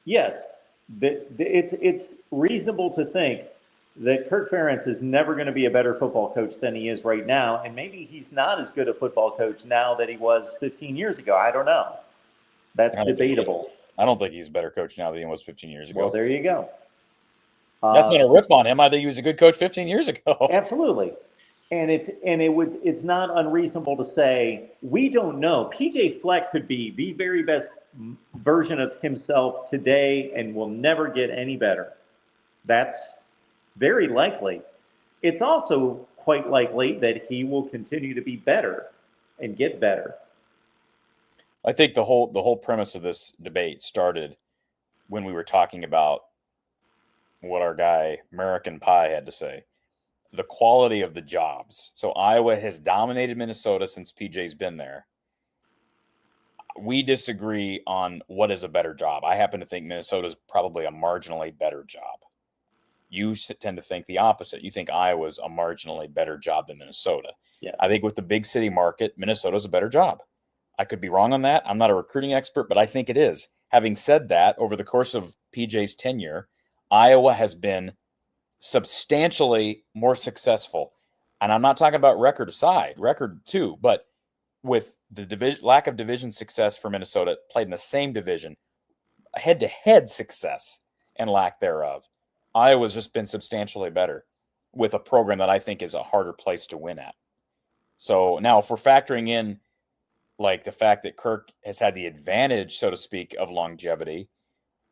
Yes. It's reasonable to think that Kirk Ferentz is never going to be a better football coach than he is right now. And maybe he's not as good a football coach now that he was 15 years ago. I don't know. That's debatable. I don't think he's a better coach now than he was 15 years ago. Well, there you go. That's not a rip on him. I think he was a good coach 15 years ago. Absolutely. And it's not unreasonable to say, we don't know. PJ Fleck could be the very best version of himself today and will never get any better. That's very likely. It's also quite likely that he will continue to be better and get better. I think the whole premise of this debate started when we were talking about what our guy American Pie had to say. The quality of the jobs. So Iowa has dominated Minnesota since PJ's been there. we disagree on what is a better job. I happen to think Minnesota is probably a marginally better job. You tend to think the opposite. You think Iowa's a marginally better job than Minnesota. Yes. I think with the big city market, Minnesota's a better job. I could be wrong on that. I'm not a recruiting expert, but I think it is. Having said that, over the course of PJ's tenure, Iowa has been substantially more successful. And I'm not talking about record aside, record too, but with the lack of division success for Minnesota, played in the same division, head-to-head success and lack thereof, Iowa's just been substantially better with a program that I think is a harder place to win at. So now if we're factoring in like the fact that Kirk has had the advantage, so to speak, of longevity,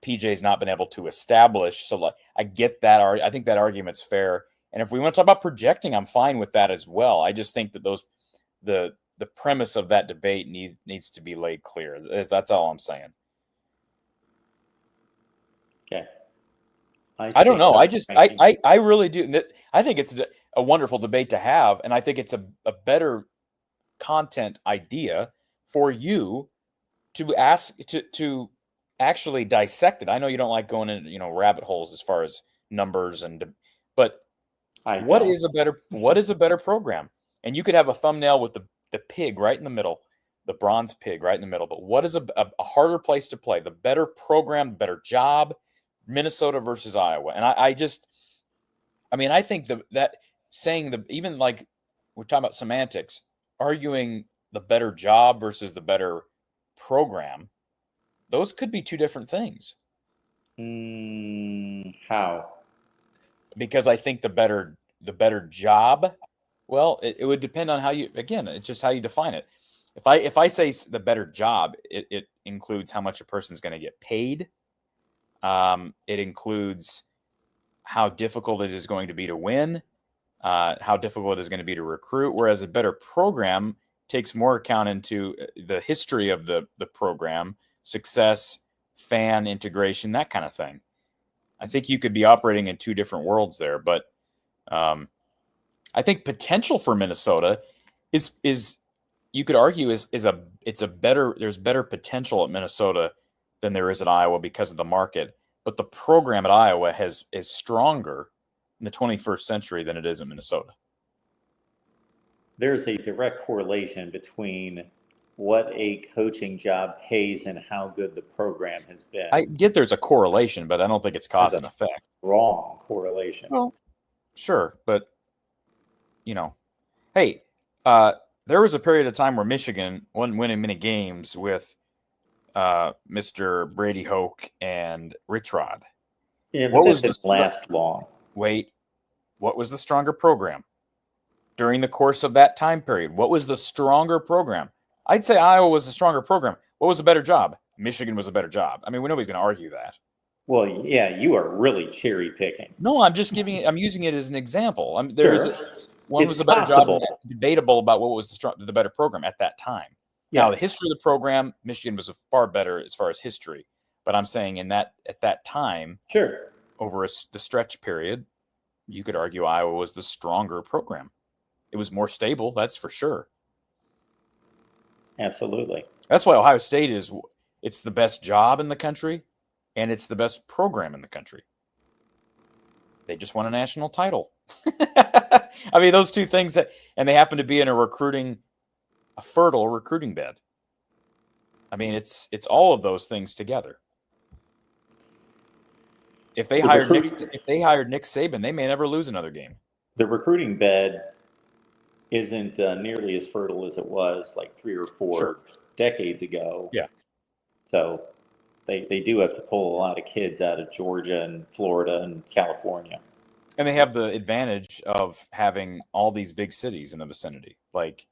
PJ's not been able to establish. So like, I get that. I think that argument's fair. And if we want to talk about projecting, I'm fine with that as well. I just think that the premise of that debate needs to be laid clear. That's all I'm saying. Okay. I don't know. I really do. I think it's a wonderful debate to have, and I think it's a better content idea for you to ask to actually dissect it. I know you don't like going in, rabbit holes as far as numbers but what is a better program? And you could have a thumbnail with the pig right in the middle, the bronze pig right in the middle. But what is a harder place to play? The better program, better job, Minnesota versus Iowa. And I think that saying even like we're talking about semantics, arguing the better job versus the better program, those could be two different things. How? Because I think the better job, well, it would depend on it's just how you define it. If I say the better job, it includes how much a person's going to get paid. It includes how difficult it is going to be to win, how difficult it is going to be to recruit, whereas a better program takes more account into the history of the program, success, fan integration, that kind of thing. I think you could be operating in two different worlds there, but I think potential for Minnesota is you could argue there's better potential at Minnesota than there is at Iowa because of the market, but the program at Iowa is stronger in the 21st century than it is in Minnesota. There's a direct correlation between what a coaching job pays and how good the program has been. I get there's a correlation, but I don't think it's cause and effect. Wrong correlation. Well, sure, but hey, there was a period of time where Michigan wasn't winning many games with Mr. Brady Hoke and Rich Rod. Yeah, but that didn't last long. Wait, what was the stronger program during the course of that time period? What was the stronger program? I'd say Iowa was a stronger program. What was a better job? Michigan was a better job. I mean, nobody's going to argue that. Well, yeah, you are really cherry picking. No, I'm using it as an example. One was a better job, and debatable about what was the better program at that time. Yes. Now, the history of the program, Michigan was far better as far as history. But I'm saying at that time, sure, over the stretch period, you could argue Iowa was the stronger program. It was more stable, that's for sure. Absolutely. That's why Ohio State it's the best job in the country, and it's the best program in the country. They just won a national title. I mean, those two things, and they happen to be in a fertile recruiting bed. I mean, it's all of those things together. If they hired Nick Saban, they may never lose another game. The recruiting bed isn't nearly as fertile as it was like 3 or 4 decades ago. Yeah. So they do have to pull a lot of kids out of Georgia and Florida and California. And they have the advantage of having all these big cities in the vicinity. Like,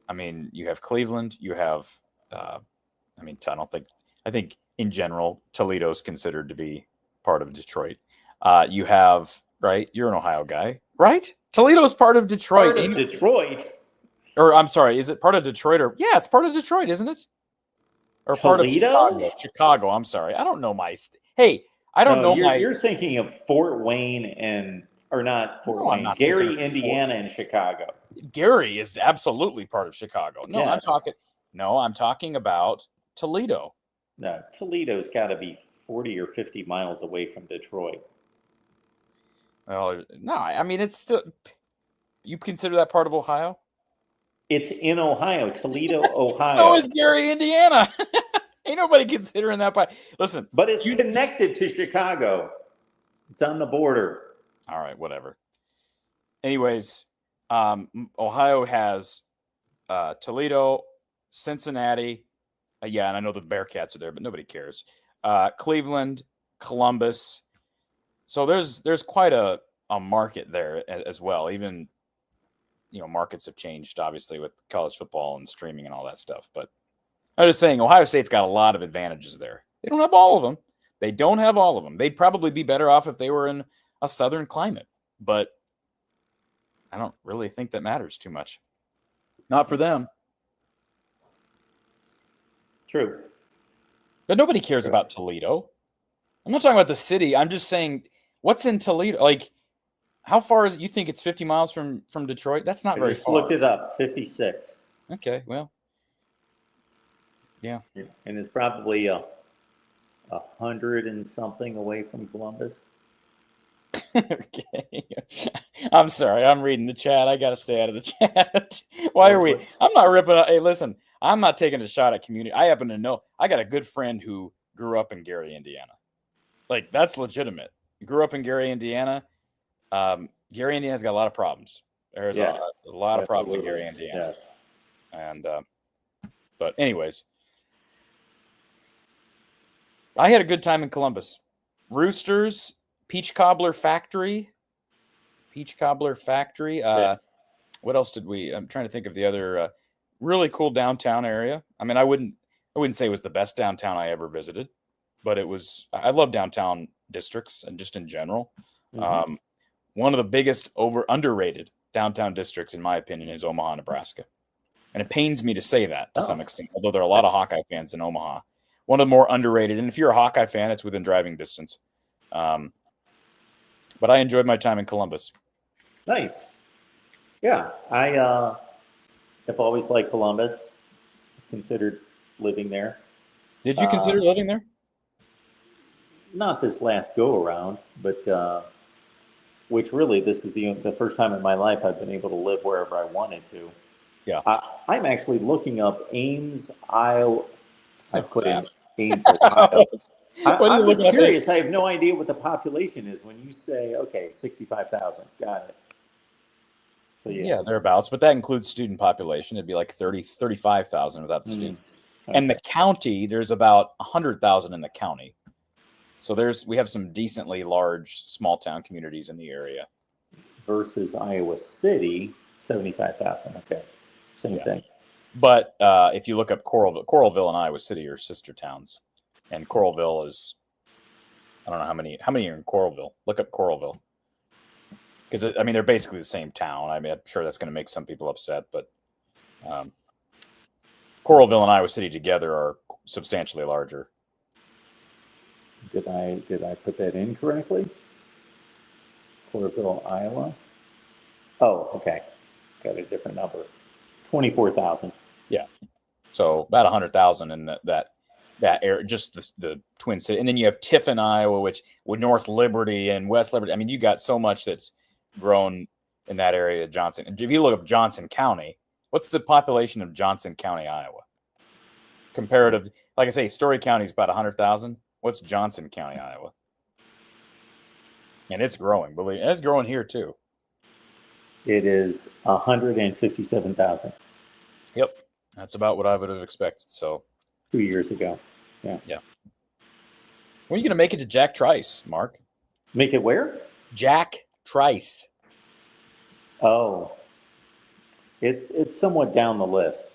I mean, you have Cleveland, you have, I think in general, Toledo's considered to be part of Detroit. You have, right? You're an Ohio guy, right? Toledo's part of Detroit. Part of Detroit. Or I'm sorry, is it part of Detroit it's part of Detroit, isn't it? Or Toledo? Part of Chicago. I'm sorry. I don't know You're thinking of Fort Wayne Gary, Indiana, and Chicago. Gary is absolutely part of Chicago. I'm talking about Toledo? No, Toledo's got to be 40 or 50 miles away from Detroit. Oh, no, I mean, it's still, you consider that part of Ohio? It's in Ohio, Toledo, Ohio. So is Gary, Indiana. Ain't nobody considering that part. Listen. But it's connected to Chicago. It's on the border. All right, whatever. Anyways, Ohio has Toledo, Cincinnati. Yeah, and I know the Bearcats are there, but nobody cares. Cleveland, Columbus. So there's quite a market there as well. Even, markets have changed, obviously, with college football and streaming and all that stuff. But I'm just saying, Ohio State's got a lot of advantages there. They don't have all of them. They'd probably be better off if they were in a southern climate. But I don't really think that matters too much. Not for them. True. But nobody cares about Toledo. I'm not talking about the city. I'm just saying, what's in Toledo? Like, how far is it? You think it's 50 miles from Detroit? That's not very far. Looked it up, 56. Okay, well, yeah. And it's probably 100 and something away from Columbus. Okay. I'm sorry. I'm reading the chat. I got to stay out of the chat. Why are we? I'm not ripping. Hey, listen, I'm not taking a shot at community. I happen to know. I got a good friend who grew up in Gary, Indiana. Like, that's legitimate. Grew up in Gary, Indiana. Gary, Indiana's got a lot of problems. There's a lot of problems in Gary, Indiana. Yes. And, but anyways, I had a good time in Columbus. Roosters, Peach Cobbler Factory. What else did we? I'm trying to think of the other really cool downtown area. I mean, I wouldn't say it was the best downtown I ever visited, but it was. I love downtown districts and just in general. Mm-hmm. One of the biggest underrated downtown districts, in my opinion, is Omaha, Nebraska. And it pains me to say that to some extent, although there are a lot of Hawkeye fans in Omaha. One of the more underrated, and if you're a Hawkeye fan, it's within driving distance. But I enjoyed my time in Columbus. Nice. Yeah, I have always liked Columbus. Considered living there. Did you consider living there? Not this last go around, but which really this is the first time in my life I've been able to live wherever I wanted to. Yeah, I'm actually looking up Ames, Iowa. I put in Ames, Ohio. I'm just curious. I have no idea what the population is when you say, okay, 65,000. Got it. So yeah, thereabouts. But that includes student population. It'd be like 35,000 without the students. Okay. And the county, there's about 100,000 in the county. So we have some decently large small town communities in the area. Versus Iowa City, 75,000. Okay, same thing. But if you look up Coralville and Iowa City are sister towns. And Coralville is, I don't know how many are in Coralville. Look up Coralville. Because, I mean, they're basically the same town. I mean, I'm sure that's going to make some people upset. But Coralville and Iowa City together are substantially larger. Did I put that in correctly? Coralville, Iowa? Oh, okay. Got a different number. 24,000. Yeah. So about 100,000 in that area, just the Twin City. And then you have Tiffin, Iowa, which with North Liberty and West Liberty. I mean, you got so much that's grown in that area, Johnson. If you look up Johnson County, what's the population of Johnson County, Iowa? Comparative, like I say, Story County is about 100,000. What's Johnson County, Iowa? And it's growing. Believe it's growing here too. It is 157,000. Yep, that's about what I would have expected. So 2 years ago. Yeah. When are you going to make it to Jack Trice, Mark? Make it where? Jack Trice. Oh, it's somewhat down the list.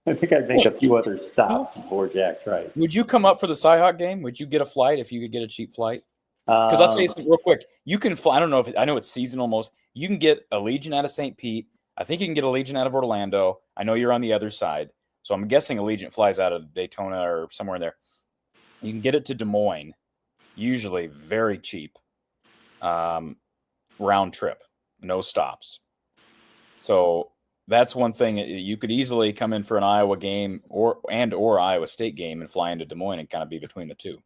I think I'd make a few other stops before Jack Trice. Would you come up for the Cyhawk game? Would you get a flight if you could get a cheap flight? Because I'll tell you something real quick. You can fly. I don't know I know it's seasonal most. You can get a Legion out of St. Pete. I think you can get a Legion out of Orlando. I know you're on the other side. So I'm guessing a Legion flies out of Daytona or somewhere in there. You can get it to Des Moines, usually very cheap, round trip, no stops. So that's one thing. You could easily come in for an Iowa game or Iowa State game and fly into Des Moines and kind of be between the two.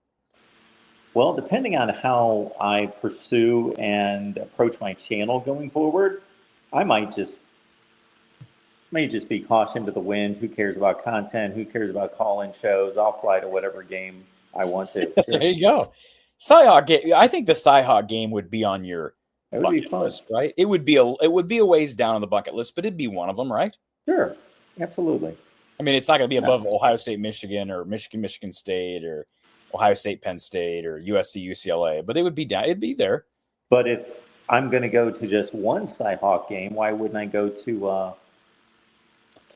Well, depending on how I pursue and approach my channel going forward, I might just be caution to the wind. Who cares about content? Who cares about call-in shows? I'll fly to whatever game I want to. Sure. There you go. Cyhawk game. I think the Cyhawk game would be on your bucket list, right? It would be a ways down on the bucket list, but it'd be one of them, right? Sure, absolutely. I mean, it's not going to be above Ohio State, Michigan, or Michigan State, or Ohio State, Penn State, or USC, UCLA, but it would be down. It'd be there. But if I'm going to go to just one Cyhawk game, why wouldn't I go to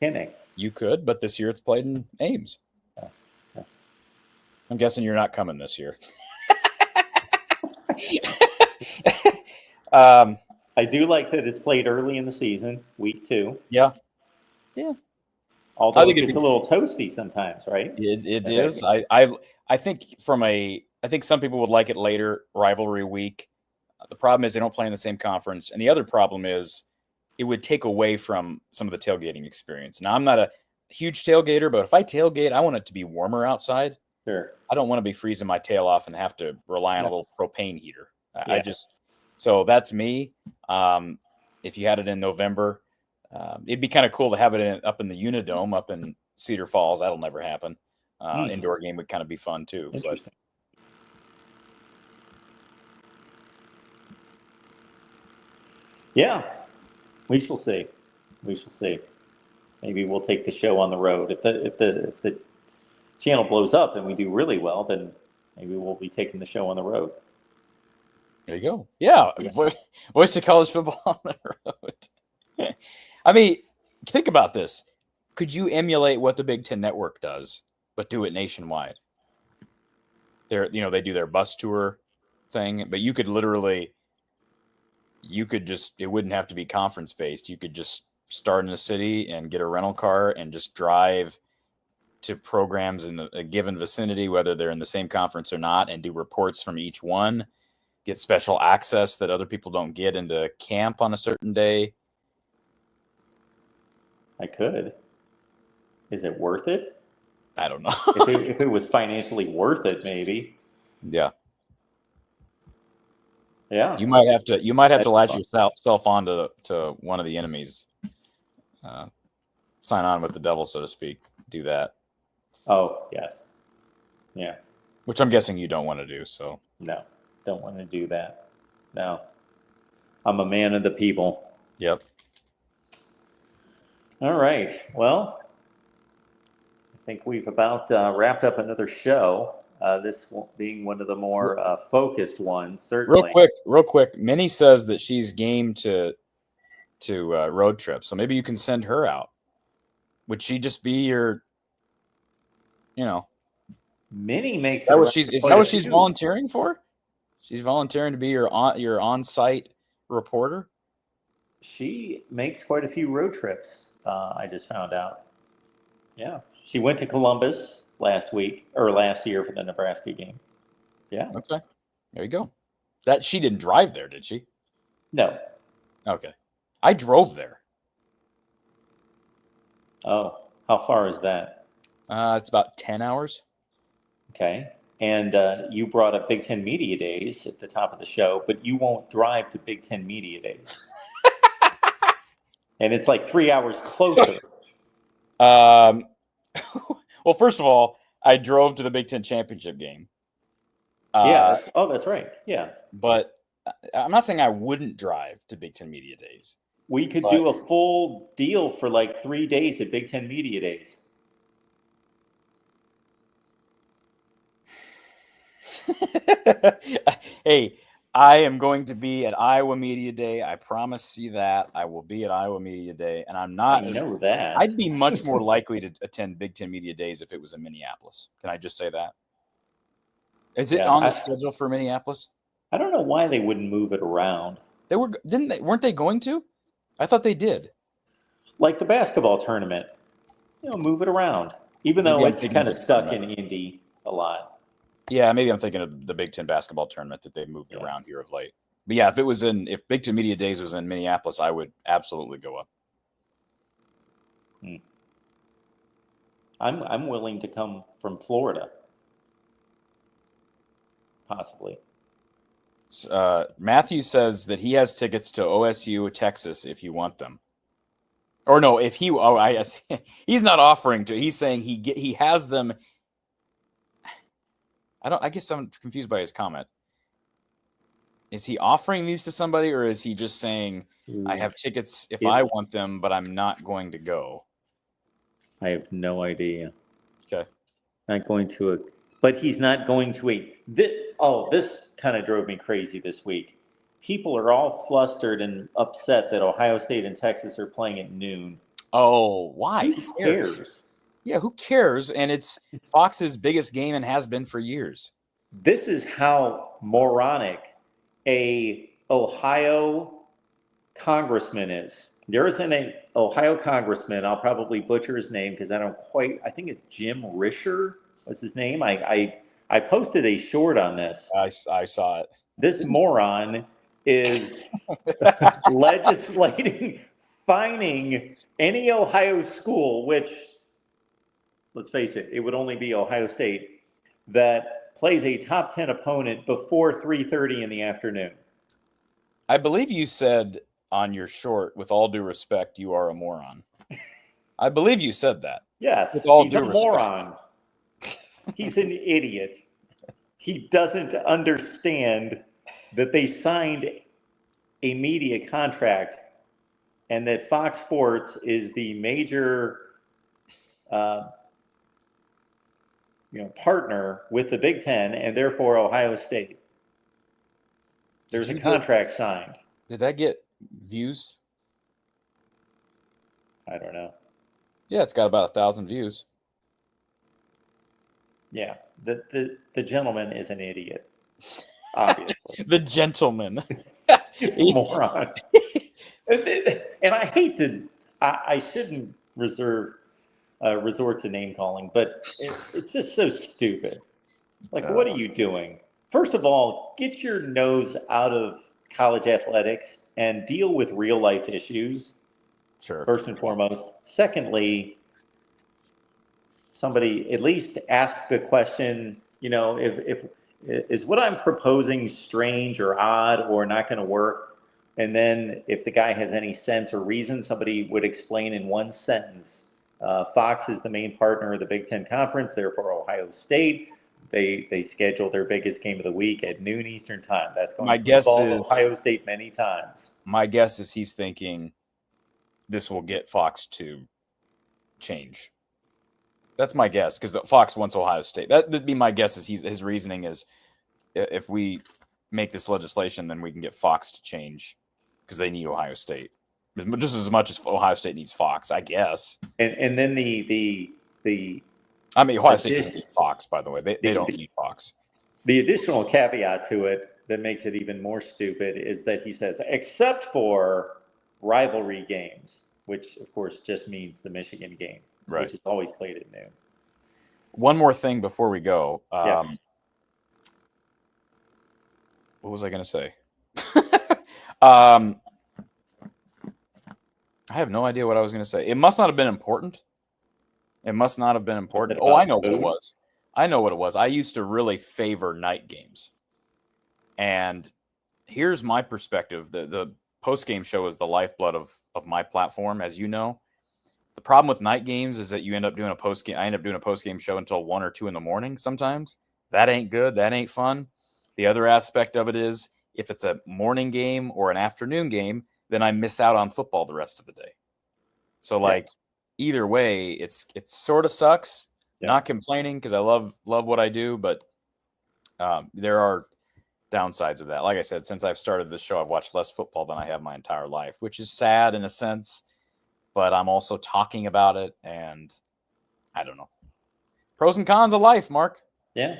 Kinnick? You could, but this year it's played in Ames. I'm guessing you're not coming this year. I do like that it's played early in the season, week 2. Yeah. Although it's a little toasty sometimes, right? It is. I think some people would like it later, rivalry week. The problem is they don't play in the same conference, and the other problem is it would take away from some of the tailgating experience. Now, I'm not a huge tailgater, but if I tailgate, I want it to be warmer outside. Sure. I don't want to be freezing my tail off and have to rely on a little propane heater. So that's me. If you had it in November, it'd be kind of cool to have it up in the Unidome up in Cedar Falls. That'll never happen. Indoor game would kind of be fun too. But yeah, we shall see. Maybe we'll take the show on the road. If the channel blows up and we do really well, then maybe we'll be taking the show on the road. There you go. Yeah. Voice of college football on the road. I mean, think about this. Could you emulate what the Big Ten Network does, but do it nationwide? They do their bus tour thing, but you could just, it wouldn't have to be conference based. You could just start in a city and get a rental car and just drive to programs in a given vicinity, whether they're in the same conference or not, and do reports from each one, get special access that other people don't get into camp on a certain day. I could. Is it worth it? I don't know. if it was financially worth it, maybe. Yeah. Yeah. You might have to latch yourself on to one of the enemies. Sign on with the devil, so to speak. Do that. Oh, yes. Yeah. Which I'm guessing you don't want to do, so. No, don't want to do that. No. I'm a man of the people. Yep. All right. Well, I think we've about wrapped up another show. This being one of the more focused ones, certainly. Real quick. Minnie says that she's game to road trip, so maybe you can send her out. Would she just be your, Minnie makes. Is that what she's volunteering for? She's volunteering to be your on-site reporter. She makes quite a few road trips. I just found out. Yeah, she went to Columbus last year for the Nebraska game. Yeah. Okay. There you go. That she didn't drive there, did she? No. Okay. I drove there. Oh, how far is that? It's about 10 hours. Okay. And you brought up Big Ten Media Days at the top of the show, but you won't drive to Big Ten Media Days. And it's like 3 hours closer. Well, first of all, I drove to the Big Ten championship game. That's right. Yeah. But I'm not saying I wouldn't drive to Big Ten Media Days. We could do a full deal for like 3 days at Big Ten Media Days. Hey, I am going to be at Iowa Media Day. I promise you that. I will be at Iowa Media Day, and I'm not. I know that. I'd be much more likely to attend Big Ten Media Days if it was in Minneapolis. Can I just say that? Is it on the schedule for Minneapolis? I don't know why they wouldn't move it around. Weren't they going to? I thought they did. Like the basketball tournament, move it around. Even though it's kind of stuck in Indy a lot. Yeah, maybe I'm thinking of the Big Ten basketball tournament that they've moved around here of late. But yeah, if Big Ten Media Days was in Minneapolis, I would absolutely go up. Hmm. I'm willing to come from Florida, possibly. Matthew says that he has tickets to OSU, Texas, if you want them. Or no, if he, oh, I guess he's not offering to. He's saying he has them. I guess I'm confused by his comment. Is he offering these to somebody, or is he just saying, I have tickets if I want them, but I'm not going to go? I have no idea. Okay. Not going to but he's not going to this kind of drove me crazy this week. People are all flustered and upset that Ohio State and Texas are playing at noon. Oh, why? Who cares? Yeah, who cares? And it's Fox's biggest game and has been for years. This is how moronic a Ohio congressman is. There is an Ohio congressman, I'll probably butcher his name because I think it's Jim Risher was his name. I posted a short on this. I saw it. This moron is legislating, fining any Ohio school, which, let's face it, it would only be Ohio State, that plays a top 10 opponent before 3:30 in the afternoon. I believe you said on your short, with all due respect, you are a moron. I believe you said that. Yes, with all he's due a respect. moron. He's an idiot. He doesn't understand that they signed a media contract and that Fox Sports is the major partner with the Big Ten and therefore Ohio State. There's a contract signed. Did that get views? I don't know. Yeah, it's got about 1,000 views. Yeah, the gentleman is an idiot. Obviously. The gentleman. He's a moron. And I hate to, I shouldn't resort to name calling, but it's just so stupid. Like, what are you doing? First of all, get your nose out of college athletics and deal with real life issues. Sure. First and foremost. Secondly, somebody at least ask the question, if is what I'm proposing strange or odd or not going to work? And then if the guy has any sense or reason, somebody would explain in one sentence. Fox is the main partner of the Big Ten Conference, therefore Ohio State. They schedule their biggest game of the week at noon Eastern time. That's going to involve Ohio State many times. My guess is he's thinking this will get Fox to change. That's my guess, because Fox wants Ohio State. That'd be my guess. Is his reasoning is, if we make this legislation, then we can get Fox to change because they need Ohio State just as much as Ohio State needs Fox, I guess. And then Ohio State doesn't need Fox, by the way. They don't need Fox. The additional caveat to it that makes it even more stupid is that he says, except for rivalry games, which of course just means the Michigan game, right, which is always played at noon. One more thing before we go. Yeah. What was I going to say? I have no idea what I was going to say. It must not have been important. Oh, I know what it was. I used to really favor night games. And here's my perspective. The post-game show is the lifeblood of my platform, as you know. The problem with night games is that you end up doing a post-game. I end up doing a post-game show until 1 or 2 in the morning sometimes. That ain't good. That ain't fun. The other aspect of it is, if it's a morning game or an afternoon game, then I miss out on football the rest of the day. So, either way, it sort of sucks. Yeah. Not complaining, because I love what I do, but there are downsides of that. Like I said, since I've started this show, I've watched less football than I have my entire life, which is sad in a sense, but I'm also talking about it, and I don't know. Pros and cons of life, Mark. Yeah.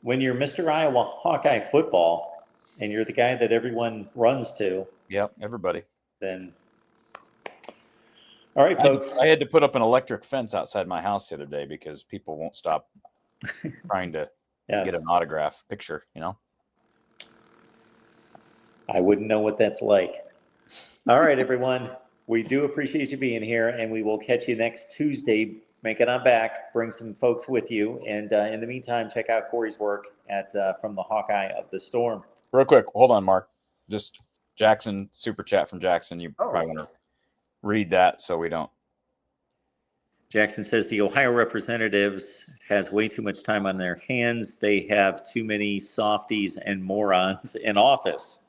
When you're Mr. Iowa Hawkeye football and you're the guy that everyone runs to. Yep, everybody. Then, all right, folks. I had to put up an electric fence outside my house the other day because people won't stop trying to get an autograph picture, I wouldn't know what that's like. All right, everyone. We do appreciate you being here, and we will catch you next Tuesday. Make it on back. Bring some folks with you. And in the meantime, check out Corey's work at from the Hawkeye of the Storm. Real quick, hold on, Mark. Just Jackson, super chat from Jackson. You probably want to read that so we don't. Jackson says the Ohio representatives has way too much time on their hands. They have too many softies and morons in office.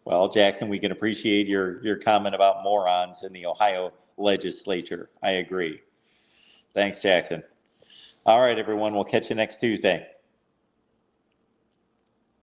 Well, Jackson, we can appreciate your comment about morons in the Ohio legislature. I agree. Thanks, Jackson. All right, everyone. We'll catch you next Tuesday.